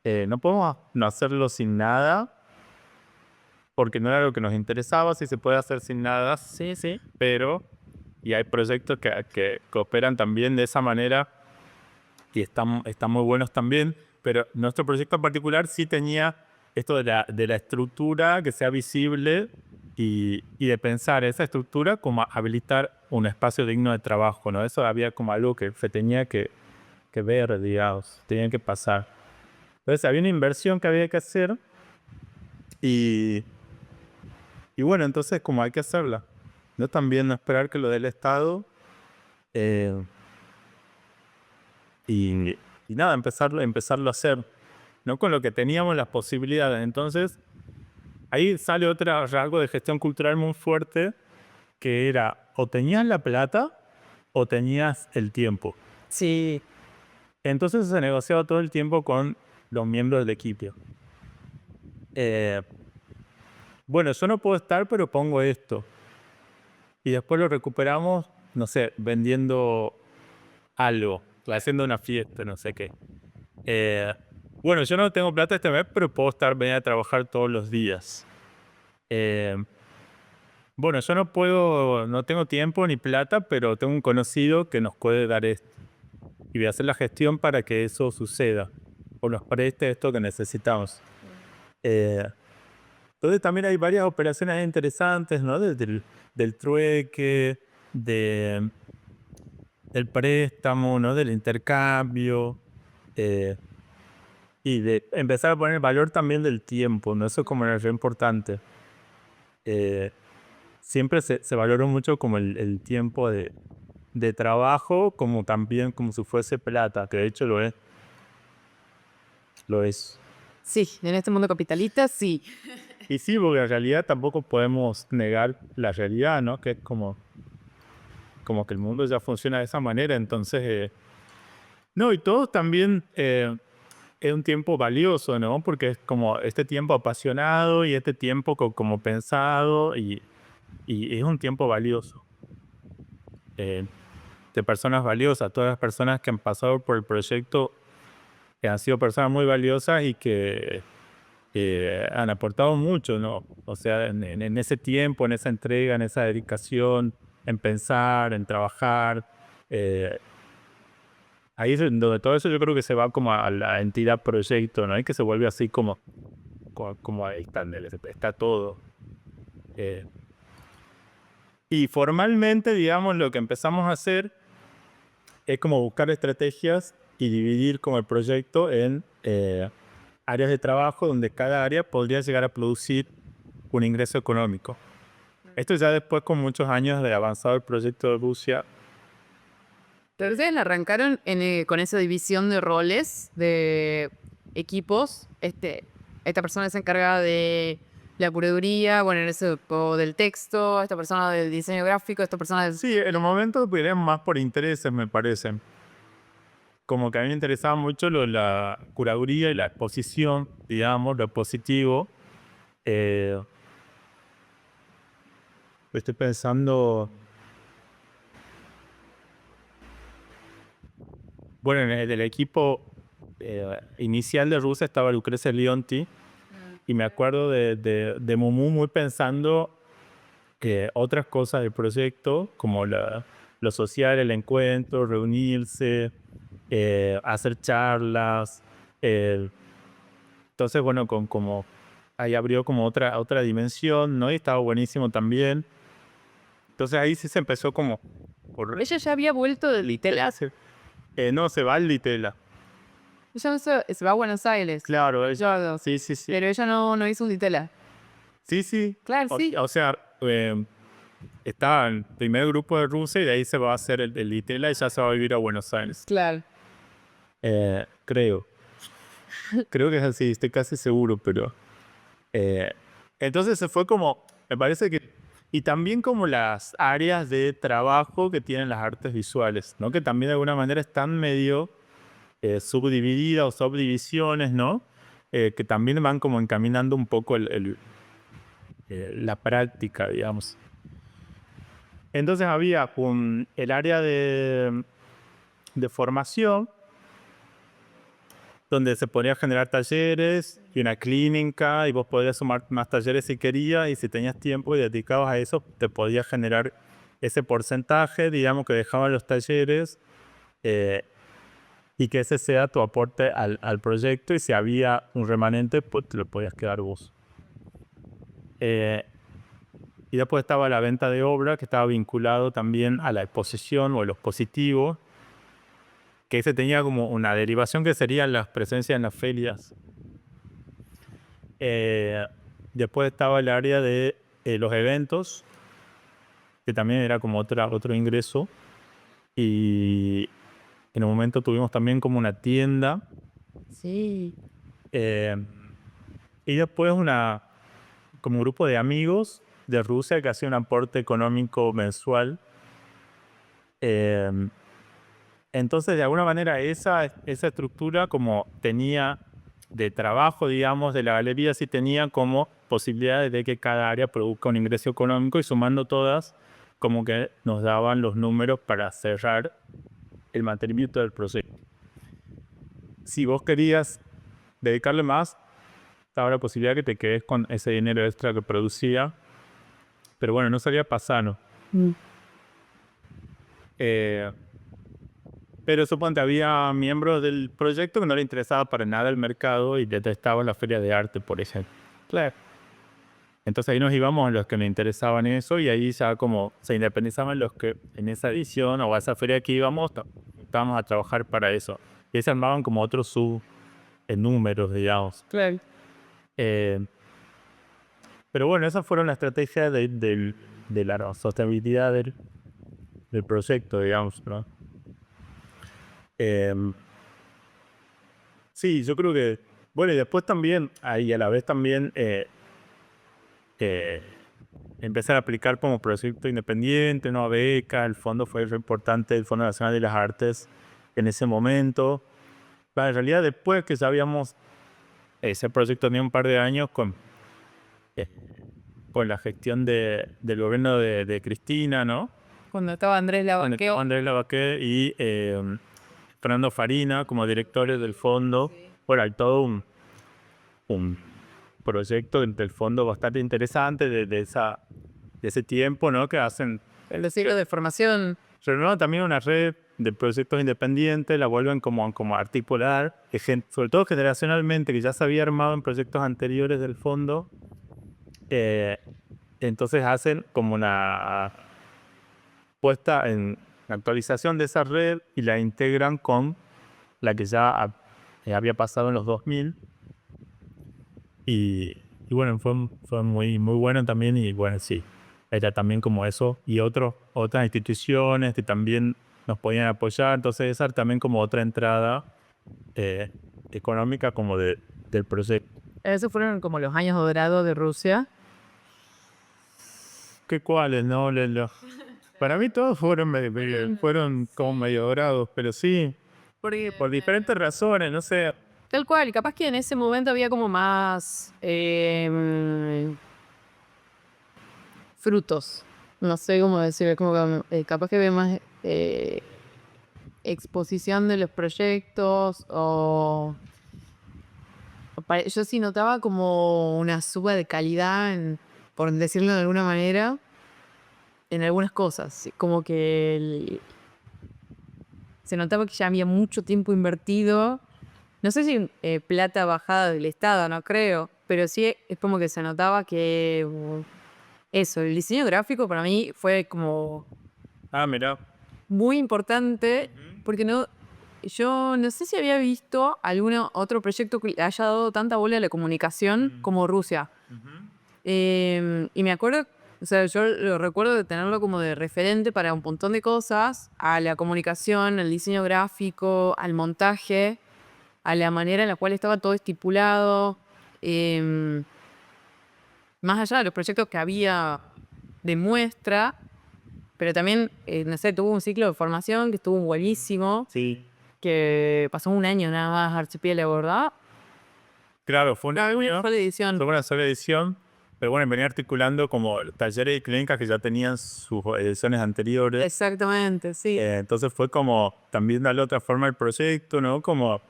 no podemos no hacerlo sin nada, porque no era lo que nos interesaba, si se puede hacer sin nada, Sí, sí. pero, y hay proyectos que operan también de esa manera y están muy buenos también, pero nuestro proyecto en particular sí tenía esto de la estructura que sea visible y de pensar esa estructura como habilitar un espacio digno de trabajo, ¿no? Eso había como algo que se tenía que ver, digamos, tenía que pasar. Entonces había una inversión que había que hacer y bueno, entonces como hay que hacerla, ¿no? También no esperar que lo dé el Estado eh, y nada, empezarlo a hacer, ¿no? Con lo que teníamos las posibilidades. Entonces, ahí sale otro rasgo de gestión cultural muy fuerte, que era o tenías la plata o tenías el tiempo. Sí. Entonces se negociaba todo el tiempo con los miembros del equipo. Bueno, yo no puedo estar, pero pongo esto. Y después lo recuperamos, no sé, vendiendo algo, haciendo una fiesta, no sé qué. Bueno, yo no tengo plata este mes, pero puedo venir a trabajar todos los días. Bueno, yo no tengo tiempo ni plata, pero tengo un conocido que nos puede dar esto. Y voy a hacer la gestión para que eso suceda. O nos preste esto que necesitamos. Entonces también hay varias operaciones interesantes, ¿no? Del trueque, del préstamo, ¿no? Del intercambio. Y de empezar a poner valor también del tiempo, ¿no? Eso como es re importante. Siempre se valoró mucho como el tiempo de trabajo, como también como si fuese plata, que de hecho lo es. Lo es. Sí, en este mundo capitalista, sí. Y sí, porque en realidad tampoco podemos negar la realidad, ¿no? Que es como que el mundo ya funciona de esa manera, entonces... no, y todo también es un tiempo valioso, ¿no? Porque es como este tiempo apasionado y este tiempo como pensado y es un tiempo valioso. De personas valiosas, todas las personas que han pasado por el proyecto, que han sido personas muy valiosas y que han aportado mucho, ¿no? O sea, en ese tiempo, en esa entrega, en esa dedicación, en pensar, en trabajar. Ahí es donde todo eso yo creo que se va como a la entidad proyecto, ¿no? Y que se vuelve así como ahí está todo. Y formalmente, digamos, lo que empezamos a hacer es como buscar estrategias y dividir como el proyecto en áreas de trabajo donde cada área podría llegar a producir un ingreso económico. Esto ya después, con muchos años de avanzado el proyecto de Rusia. Pero ustedes arrancaron con esa división de roles, de equipos. Esta persona se encarga de la curaduría, bueno, en ese o del texto, esta persona del diseño gráfico, esta persona del... Sí, en un momento iremos más por intereses, me parece. Como que a mí me interesaba mucho la curaduría y la exposición, digamos, lo expositivo. Eh, Estoy pensando, bueno, en el equipo inicial de Rusia estaba Lucrecia Lionti, y me acuerdo de Mumu muy pensando que otras cosas del proyecto, como lo social, el encuentro, reunirse, hacer charlas. Entonces, bueno, como ahí abrió como otra dimensión, ¿no? Y estaba buenísimo también. Entonces ahí sí se empezó como por... Ella ya había vuelto de Litela. No, se va al Litela. Ella no se va a Buenos Aires. Claro, Yo, sí, sí, sí. pero ella no hizo un Litela. Sí, sí. Claro, sí. O sea, estaba en el primer grupo de Rusia y de ahí se va a hacer el Litela y ya se va a vivir a Buenos Aires. Claro. Creo. Creo que es así, estoy casi seguro, pero... entonces se fue como, me parece que... Y también como las áreas de trabajo que tienen las artes visuales, ¿no? Que también de alguna manera están medio subdivididas o subdivisiones, ¿no? Que también van como encaminando un poco la práctica, digamos. Entonces había el área de formación, donde se podía generar talleres y una clínica, y vos podías sumar más talleres si querías, y si tenías tiempo y dedicabas a eso, te podías generar ese porcentaje, digamos, que dejaban los talleres, y que ese sea tu aporte al proyecto, y si había un remanente, pues te lo podías quedar vos. Y después estaba la venta de obra, que estaba vinculado también a la exposición o el expositivo, que ese tenía como una derivación que serían las presencias en las ferias. Después estaba el área de los eventos, que también era como otro ingreso. Y en un momento tuvimos también como una tienda. Sí. Y después como un grupo de amigos de Rusia que hacía un aporte económico mensual. Entonces, de alguna manera, esa estructura como tenía de trabajo, digamos, de la galería, sí tenía como posibilidades de que cada área produzca un ingreso económico, y sumando todas, como que nos daban los números para cerrar el mantenimiento del proyecto. Si vos querías dedicarle más, estaba la posibilidad que te quedes con ese dinero extra que producía, pero bueno, no salía pasano. Pero suponte, había miembros del proyecto que no le interesaba para nada el mercado y detestaban la feria de arte, por ejemplo. Claro. Entonces ahí nos íbamos a los que nos interesaban eso, y ahí ya como se independizaban los que en esa edición o a esa feria que íbamos, estábamos a trabajar para eso. Y ahí se armaban como otros números, digamos. Claro. Pero bueno, esas fueron las estrategias de la sostenibilidad del proyecto, digamos, ¿no? Sí, yo creo que... Bueno, y después también, ahí a la vez también, empecé a aplicar como proyecto independiente, ¿no? Beca, el fondo fue re importante, el Fondo Nacional de las Artes en ese momento. Pero en realidad, después que ya habíamos... Ese proyecto tenía un par de años con la gestión del gobierno de Cristina, ¿no? Cuando estaba Andrés Lavaqueo. Andrés Lavaqué y Fernando Farina como directores del fondo. Sí. Bueno, hay todo un proyecto del fondo bastante interesante de ese tiempo, ¿no? Que hacen... El ciclo de formación. Renuevan también una red de proyectos independientes, la vuelven como a articular, sobre todo generacionalmente, que ya se había armado en proyectos anteriores del fondo. Entonces hacen como una puesta en la actualización de esa red y la integran con la que ya había pasado en los 2000. Y bueno, fue muy, muy bueno también. Y bueno, sí, era también como eso. Y otras instituciones que también nos podían apoyar. Entonces esa era también como otra entrada económica como del proyecto. Esos fueron como los años dorados de Rusia. ¿Qué cuáles? No, para mí todos fueron como medio dorados, pero sí, Porque, por diferentes razones, no sé. tal cual, capaz que en ese momento había como más frutos. No sé cómo decir, como que, capaz que había más exposición de los proyectos yo sí notaba como una suba de calidad, por decirlo de alguna manera, en algunas cosas. Como que se notaba que ya había mucho tiempo invertido. No sé si plata bajada del Estado, no creo, pero sí es como que se notaba que eso, el diseño gráfico para mí fue como Ah, mira. muy importante, porque yo no sé si había visto algún otro proyecto que le haya dado tanta bola a la comunicación como Rusia. Y me acuerdo, o sea, yo lo recuerdo de tenerlo como de referente para un montón de cosas, a la comunicación, al diseño gráfico, al montaje, a la manera en la cual estaba todo estipulado, más allá de los proyectos que había de muestra, pero también, no sé, tuvo un ciclo de formación que estuvo buenísimo, Sí. que pasó un año nada más Archipiélago, ¿verdad? Claro, fue una Sola edición. fue una sola edición, pero bueno, venía articulando como talleres y clínicas que ya tenían sus ediciones anteriores. Exactamente, sí. Entonces fue como también darle otra forma al proyecto, ¿no? Como,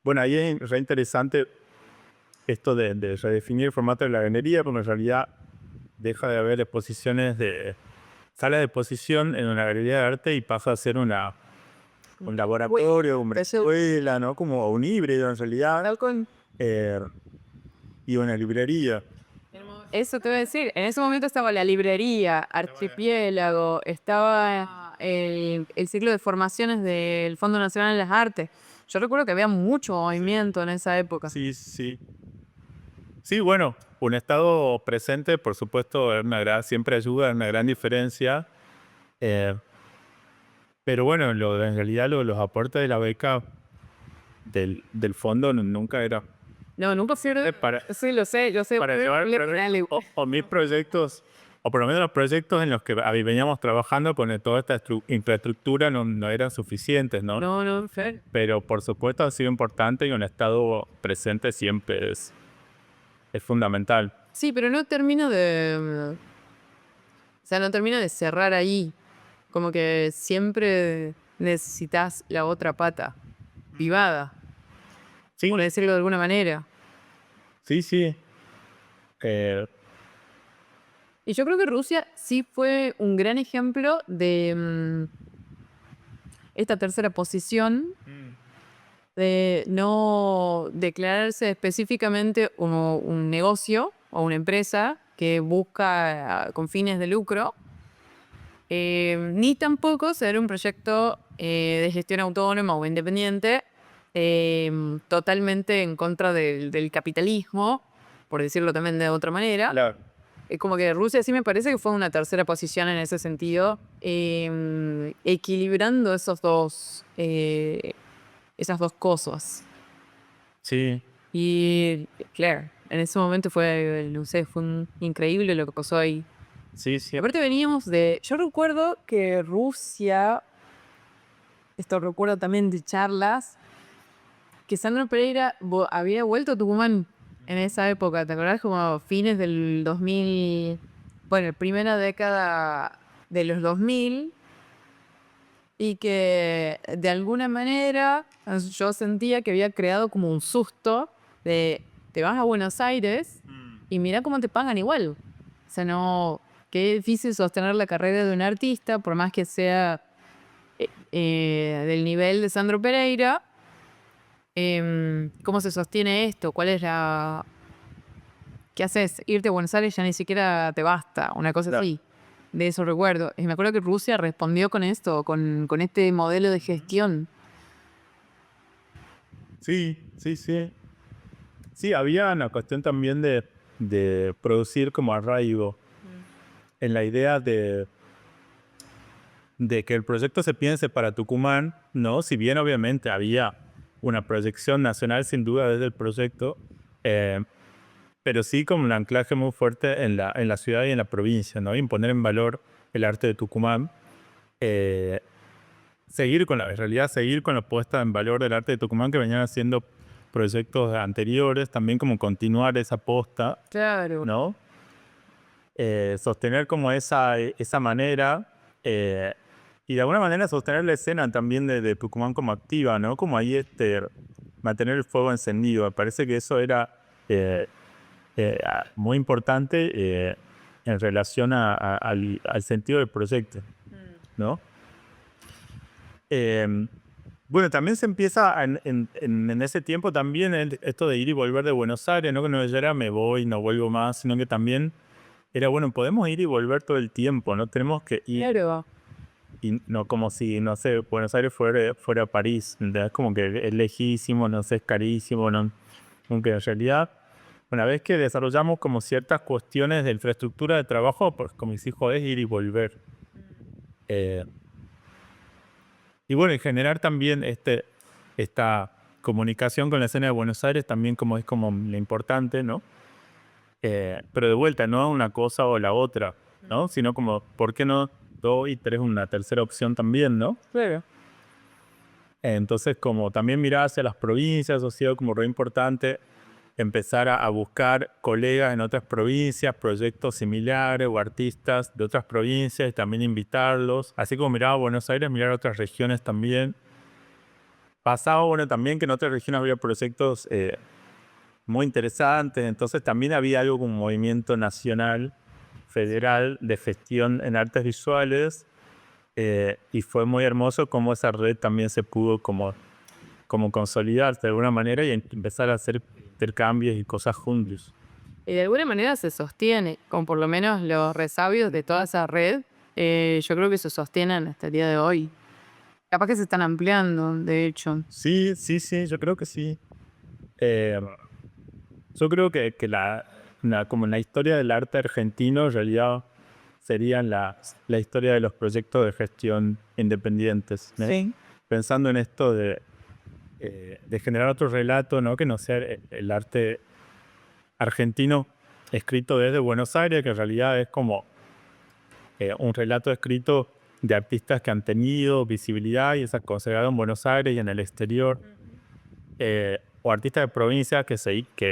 bueno, ahí es re interesante esto de redefinir el formato de la galería, porque en realidad deja de haber exposiciones de sala de exposición en una galería de arte y pasa a ser un laboratorio, una escuela, ¿no? Como un híbrido en realidad. eh, y una librería. Eso te voy a decir, en ese momento estaba la librería, Archipiélago, estaba el ciclo de formaciones del Fondo Nacional de las Artes. Yo recuerdo que había mucho movimiento en esa época. Sí, sí. Sí, bueno, un estado presente, por supuesto, siempre ayuda, es una gran diferencia. eh, pero bueno, en realidad los aportes de la beca del fondo nunca era No, nunca fui. para, Sí, lo sé, yo sé. para llevar o mis proyectos, o por lo menos los proyectos en los que veníamos trabajando con toda esta infraestructura no eran suficientes, ¿no? No, no, Fer. Pero por supuesto ha sido importante y un estado presente siempre es fundamental. Sí, pero no termino de. O sea, no termino de cerrar ahí. Como que siempre necesitas la otra pata privada, Sí, por decirlo de alguna manera. sí, sí. Eh, Y yo creo que Rusia sí fue un gran ejemplo de esta tercera posición, de no declararse específicamente como un negocio o una empresa que busca con fines de lucro, ni tampoco ser un proyecto de gestión autónoma o independiente, totalmente en contra del capitalismo, por decirlo también de otra manera. claro. Como que Rusia sí me parece que fue una tercera posición en ese sentido, equilibrando esas dos cosas. Sí, Y claro, en ese momento fue, no sé, increíble lo que pasó ahí. sí, Y sí. aparte veníamos yo recuerdo que Rusia, esto recuerdo también de charlas, que Sandro Pereira había vuelto a Tucumán en esa época, ¿te acordás? Como fines del 2000, bueno, primera década de los 2000, y que de alguna manera yo sentía que había creado como un susto de te vas a Buenos Aires y mira cómo te pagan igual. O sea, no, qué difícil sostener la carrera de un artista, por más que sea del nivel de Sandro Pereira. ¿Cómo se sostiene esto? ¿Cuál es la...? ¿Qué haces? Irte a Buenos Aires ya ni siquiera te basta, una cosa Claro. así. de eso recuerdo. Y me acuerdo que Rusia respondió con esto, con este modelo de gestión. Sí, sí, sí. Sí, había una cuestión también de producir como arraigo en la idea de que el proyecto se piense para Tucumán, ¿no? Si bien obviamente había una proyección nacional sin duda desde el proyecto, eh, pero sí como un anclaje muy fuerte en la ciudad y en la provincia, ¿no? Y poner en valor el arte de Tucumán. eh, en realidad seguir con la puesta en valor del arte de Tucumán que venían haciendo proyectos anteriores, también como continuar esa posta, Claro. ¿no? Sostener como esa manera eh, y de alguna manera sostener la escena también de Tucumán como activa, ¿no? Como ahí mantener el fuego encendido. Me parece que eso era muy importante en relación al sentido del proyecto, ¿no? Eh, bueno, también se empieza en ese tiempo también esto de ir y volver de Buenos Aires, no que no ya era me voy, no vuelvo más, sino que también era, bueno, podemos ir y volver todo el tiempo, no tenemos que ir, Claro. y no como si, no sé, Buenos Aires fuera París, ¿entendés? Como que es lejísimo, no sé, es carísimo, no, aunque en realidad, una vez que desarrollamos como ciertas cuestiones de infraestructura de trabajo, pues como si joder, es ir y volver. Eh, y bueno, y generar también esta comunicación con la escena de Buenos Aires también como es como lo importante, ¿no? Pero de vuelta, no una cosa o la otra, ¿no? Sino como, ¿por qué no dos y tres una tercera opción también, ¿no? Claro. Entonces, como también mirar hacia las provincias, ha sido como re importante empezar a buscar colegas en otras provincias, proyectos similares o artistas de otras provincias y también invitarlos. Así como miraba Buenos Aires, mirar otras regiones también. Pasaba, bueno, también que en otras regiones había proyectos muy interesantes, entonces también había algo como un movimiento nacional, federal, de gestión en artes visuales, y fue muy hermoso cómo esa red también se pudo como consolidar de alguna manera y empezar a hacer intercambios y cosas juntos. Y de alguna manera se sostiene, con por lo menos los resabios de toda esa red, yo creo que se sostienen hasta el día de hoy. Capaz que se están ampliando, de hecho. Sí, sí, sí, yo creo que sí. Eh, yo creo que como la historia del arte argentino en realidad serían la historia de los proyectos de gestión independientes, ¿no? Sí. Pensando en esto de generar otro relato, ¿no? Que no sea el arte argentino escrito desde Buenos Aires, que en realidad es como un relato escrito de artistas que han tenido visibilidad y se han consagrado en Buenos Aires y en el exterior, o artistas de provincias que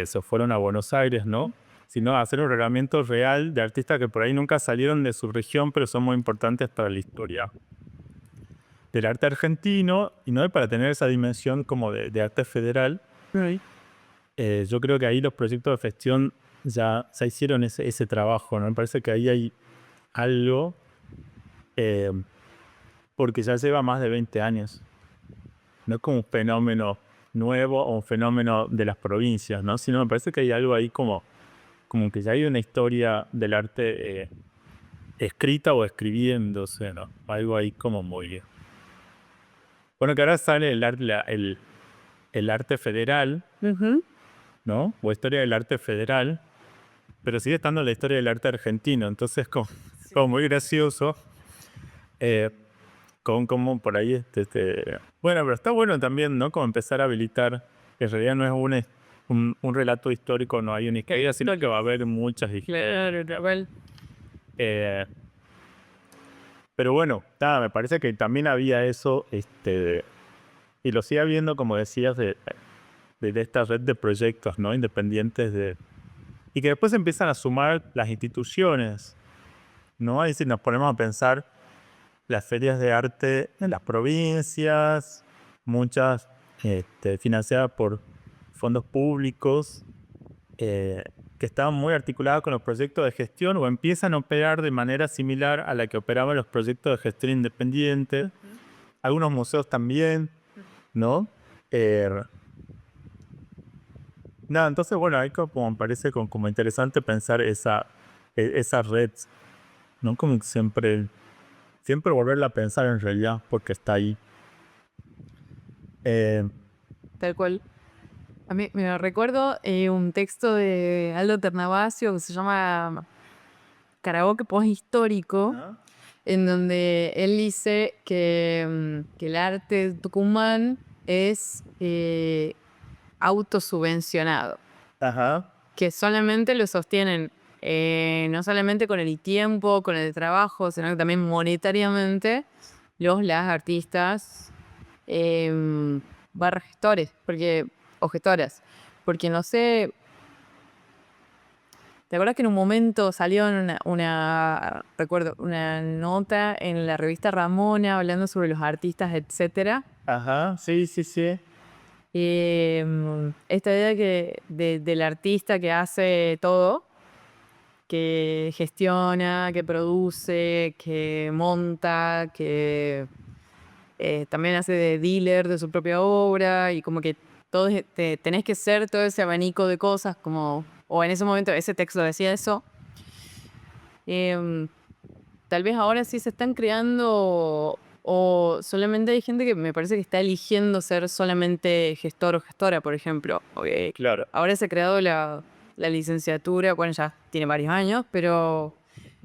se fueron a Buenos Aires, ¿no? Sino hacer un reglamento real de artistas que por ahí nunca salieron de su región, pero son muy importantes para la historia del arte argentino, y no para tener esa dimensión como de arte federal. Yo creo que ahí los proyectos de gestión ya hicieron ese trabajo, ¿no? Me parece que ahí hay algo, eh, porque ya lleva más de 20 años. No es como un fenómeno nuevo o un fenómeno de las provincias, ¿no? Sino me parece que hay algo ahí como que ya hay una historia del arte escrita o escribiéndose, ¿no? Algo ahí como muy bien. Bueno, que ahora sale el arte federal, Ujú. ¿no? O historia del arte federal, pero sigue estando la historia del arte argentino, entonces como muy gracioso, eh, con como por ahí, bueno, pero está bueno también, ¿no? Como empezar a habilitar, que en realidad no es un relato histórico, no hay una historia, sino que va a haber muchas historias. Claro, Rafael. Eh, pero bueno, nada, me parece que también había eso, y lo sigue habiendo, como decías, de esta red de proyectos, ¿no? Independientes y que después empiezan a sumar las instituciones, ¿no? Ahí si nos ponemos a pensar las ferias de arte en las provincias, muchas financiadas por fondos públicos, que estaban muy articuladas con los proyectos de gestión o empiezan a operar de manera similar a la que operaban los proyectos de gestión independiente. Algunos museos también, ¿no? Eh, Nada, entonces, bueno, ahí como me parece como interesante pensar esa red ¿no? Como que siempre volverla a pensar en realidad, porque está ahí. Tal cual. A mí me recuerdo un texto de Aldo Ternavasio que se llama Karaoke Posthistórico, en donde él dice que el arte de Tucumán es autosubvencionado, Ajá. que solamente lo sostienen no solamente con el tiempo, con el trabajo, sino que también monetariamente las artistas barra gestores, o gestoras, porque no sé, ¿te acuerdas que en un momento salió recuerdo, una nota en la revista Ramona hablando sobre los artistas, etcétera? Ajá, sí, sí, sí. Esta idea del artista que hace todo, que gestiona, que produce, que monta, que también hace de dealer de su propia obra y como que tenés que ser todo ese abanico de cosas como, o en ese momento ese texto decía eso. Em, Tal vez ahora sí se están creando o solamente hay gente que me parece que está eligiendo ser solamente gestor o gestora, por ejemplo. Claro. Ahora se ha creado la licenciatura, bueno, ya tiene varios años, pero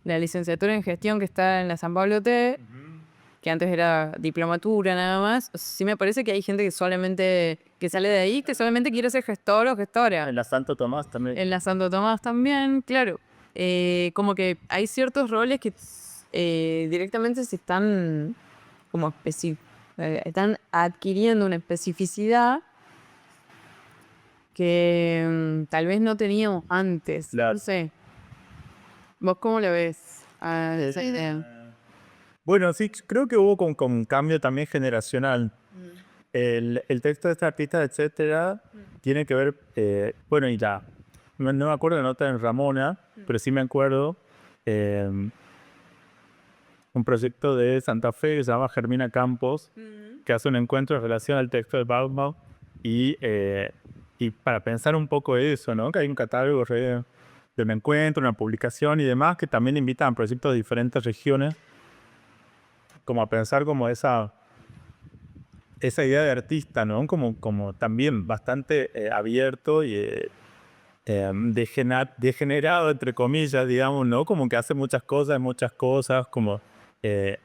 la licenciatura en gestión que está en la San Pablo T, que antes era diplomatura nada más, sí me parece que hay gente que sale de ahí, que solamente quiere ser gestor o gestora. En la Santo Tomás también. En la Santo Tomás también, claro. Como que hay ciertos roles que directamente se están como están adquiriendo una especificidad que tal vez no teníamos antes. Claro. No sé. ¿Vos cómo lo ves a esa idea? Bueno, sí, creo que hubo con un cambio también generacional. El texto de este artista, etcétera, tiene que ver, bueno, y ya, no me acuerdo la nota en Ramona, pero sí me acuerdo eh, un proyecto de Santa Fe que se llama Germina Campos, que hace un encuentro en relación al texto de Baumau y para pensar un poco eso, ¿no? Que hay un catálogo de un encuentro, una publicación y demás que también invitan a proyectos de diferentes regiones, como a pensar como esa idea de artista, ¿no? Como también bastante abierto y degenerado, entre comillas, digamos, ¿no? Como que hace muchas cosas, como que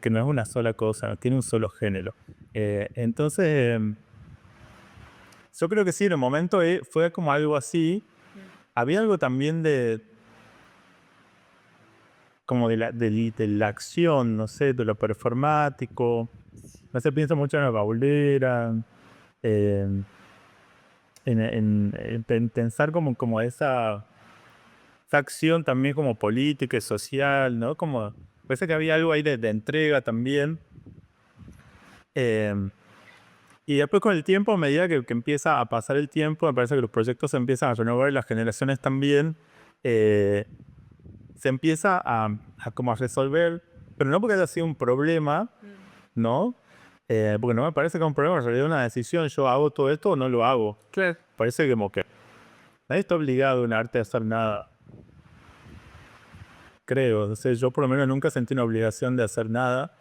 no es una sola cosa, no tiene un solo género. Entonces, yo creo que sí, en el momento fue como algo así. Había algo también como de la acción, no sé, de lo performático. No sé, pienso mucho en la baulera, en pensar como esa acción también como política y social, ¿no? Como, parece que había algo ahí de entrega también. Y después con el tiempo, a medida que empieza a pasar el tiempo, me parece que los proyectos se empiezan a renovar y las generaciones también. Se empieza como a resolver, pero no porque haya sido un problema, ¿no? Porque no me parece que es un problema, en realidad es una decisión, yo hago todo esto o no lo hago. Claro. Parece como que nadie está obligado en arte a hacer nada. Creo, o sea, yo por lo menos nunca sentí una obligación de hacer nada.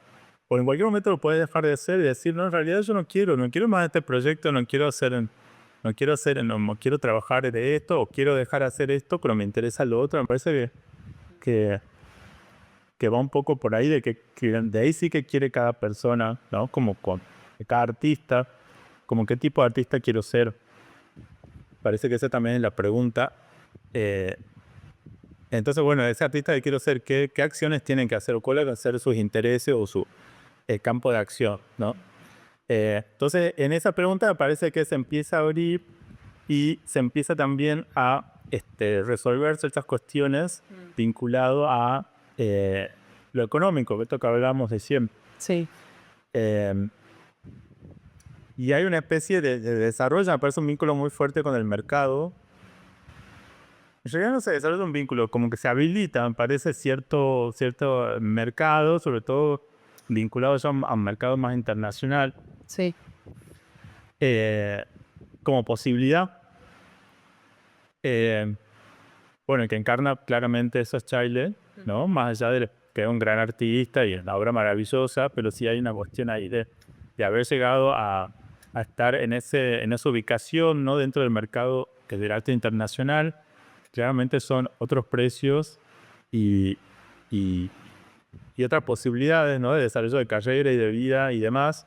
O en cualquier momento lo puedes dejar de hacer y decir, no, en realidad yo no quiero más este proyecto, no quiero trabajar de esto, o quiero dejar de hacer esto, pero me interesa lo otro. Me parece que va un poco por ahí, que de ahí sí que quiere cada persona, ¿no? Como con cada artista, como qué tipo de artista quiero ser. Parece que esa también es la pregunta. Entonces, bueno, ese artista que quiero ser, ¿qué acciones tienen que hacer? ¿O cuáles van a ser sus intereses o su campo de acción, ¿no? Entonces, en esa pregunta me parece que se empieza a abrir y se empieza también a resolver ciertas cuestiones vinculado a lo económico, esto que hablábamos de siempre. Sí. Y hay una especie de desarrollo, me parece un vínculo muy fuerte con el mercado. En realidad no se desarrolla un vínculo, como que se habilita, me parece, cierto mercado, sobre todo vinculado ya a un mercado más internacional, Sí. como posibilidad. bueno, el que encarna claramente eso es Chile, ¿no? Más allá de que es un gran artista y es una obra maravillosa, pero sí hay una cuestión ahí de haber llegado a estar en esa ubicación, ¿no? Dentro del mercado que es del arte internacional. Claramente son otros precios y, y, y otras posibilidades, ¿no? De desarrollo de carrera y de vida y demás,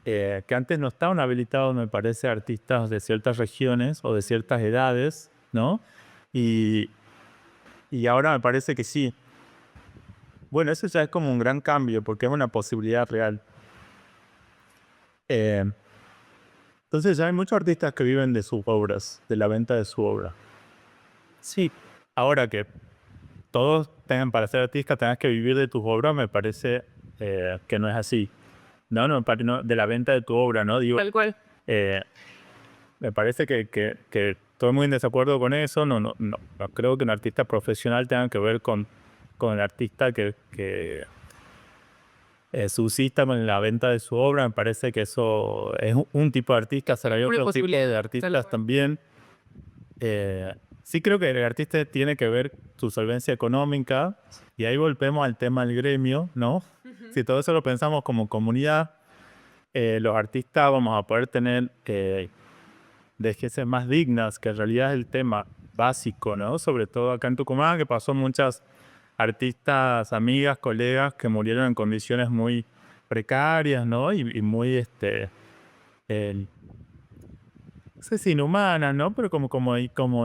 que antes no estaban habilitados, me parece, artistas de ciertas regiones o de ciertas edades, ¿no? Y, y ahora me parece que sí. Bueno, eso ya es como un gran cambio porque es una posibilidad real. Eh, entonces ya hay muchos artistas que viven de sus obras, de la venta de su obra. Sí, ahora que todos tengan, para ser artista tengas que vivir de tus obras, me parece que no es así. No, de la venta de tu obra, ¿no? Digo, Tal cual. me parece que estoy muy en desacuerdo con eso. No creo que un artista profesional tenga que ver con el artista que subsista con la venta de su obra. Me parece que eso es un tipo de artista, será hay otro tipo de artistas también. Sí creo que el artista tiene que ver su solvencia económica y ahí volvemos al tema del gremio, ¿no? Si todo eso lo pensamos como comunidad, los artistas vamos a poder tener vejeces más dignas, que en realidad es el tema básico, ¿no? Sobre todo acá en Tucumán, que pasó muchas artistas, amigas, colegas que murieron en condiciones muy precarias, ¿no? Y muy, no sé si inhumanas, ¿no? Pero como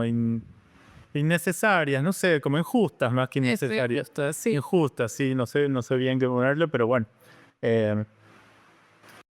innecesarias, no sé, como injustas más que innecesarias. Sí. Injustas, sí, no sé bien qué ponerlo, pero bueno.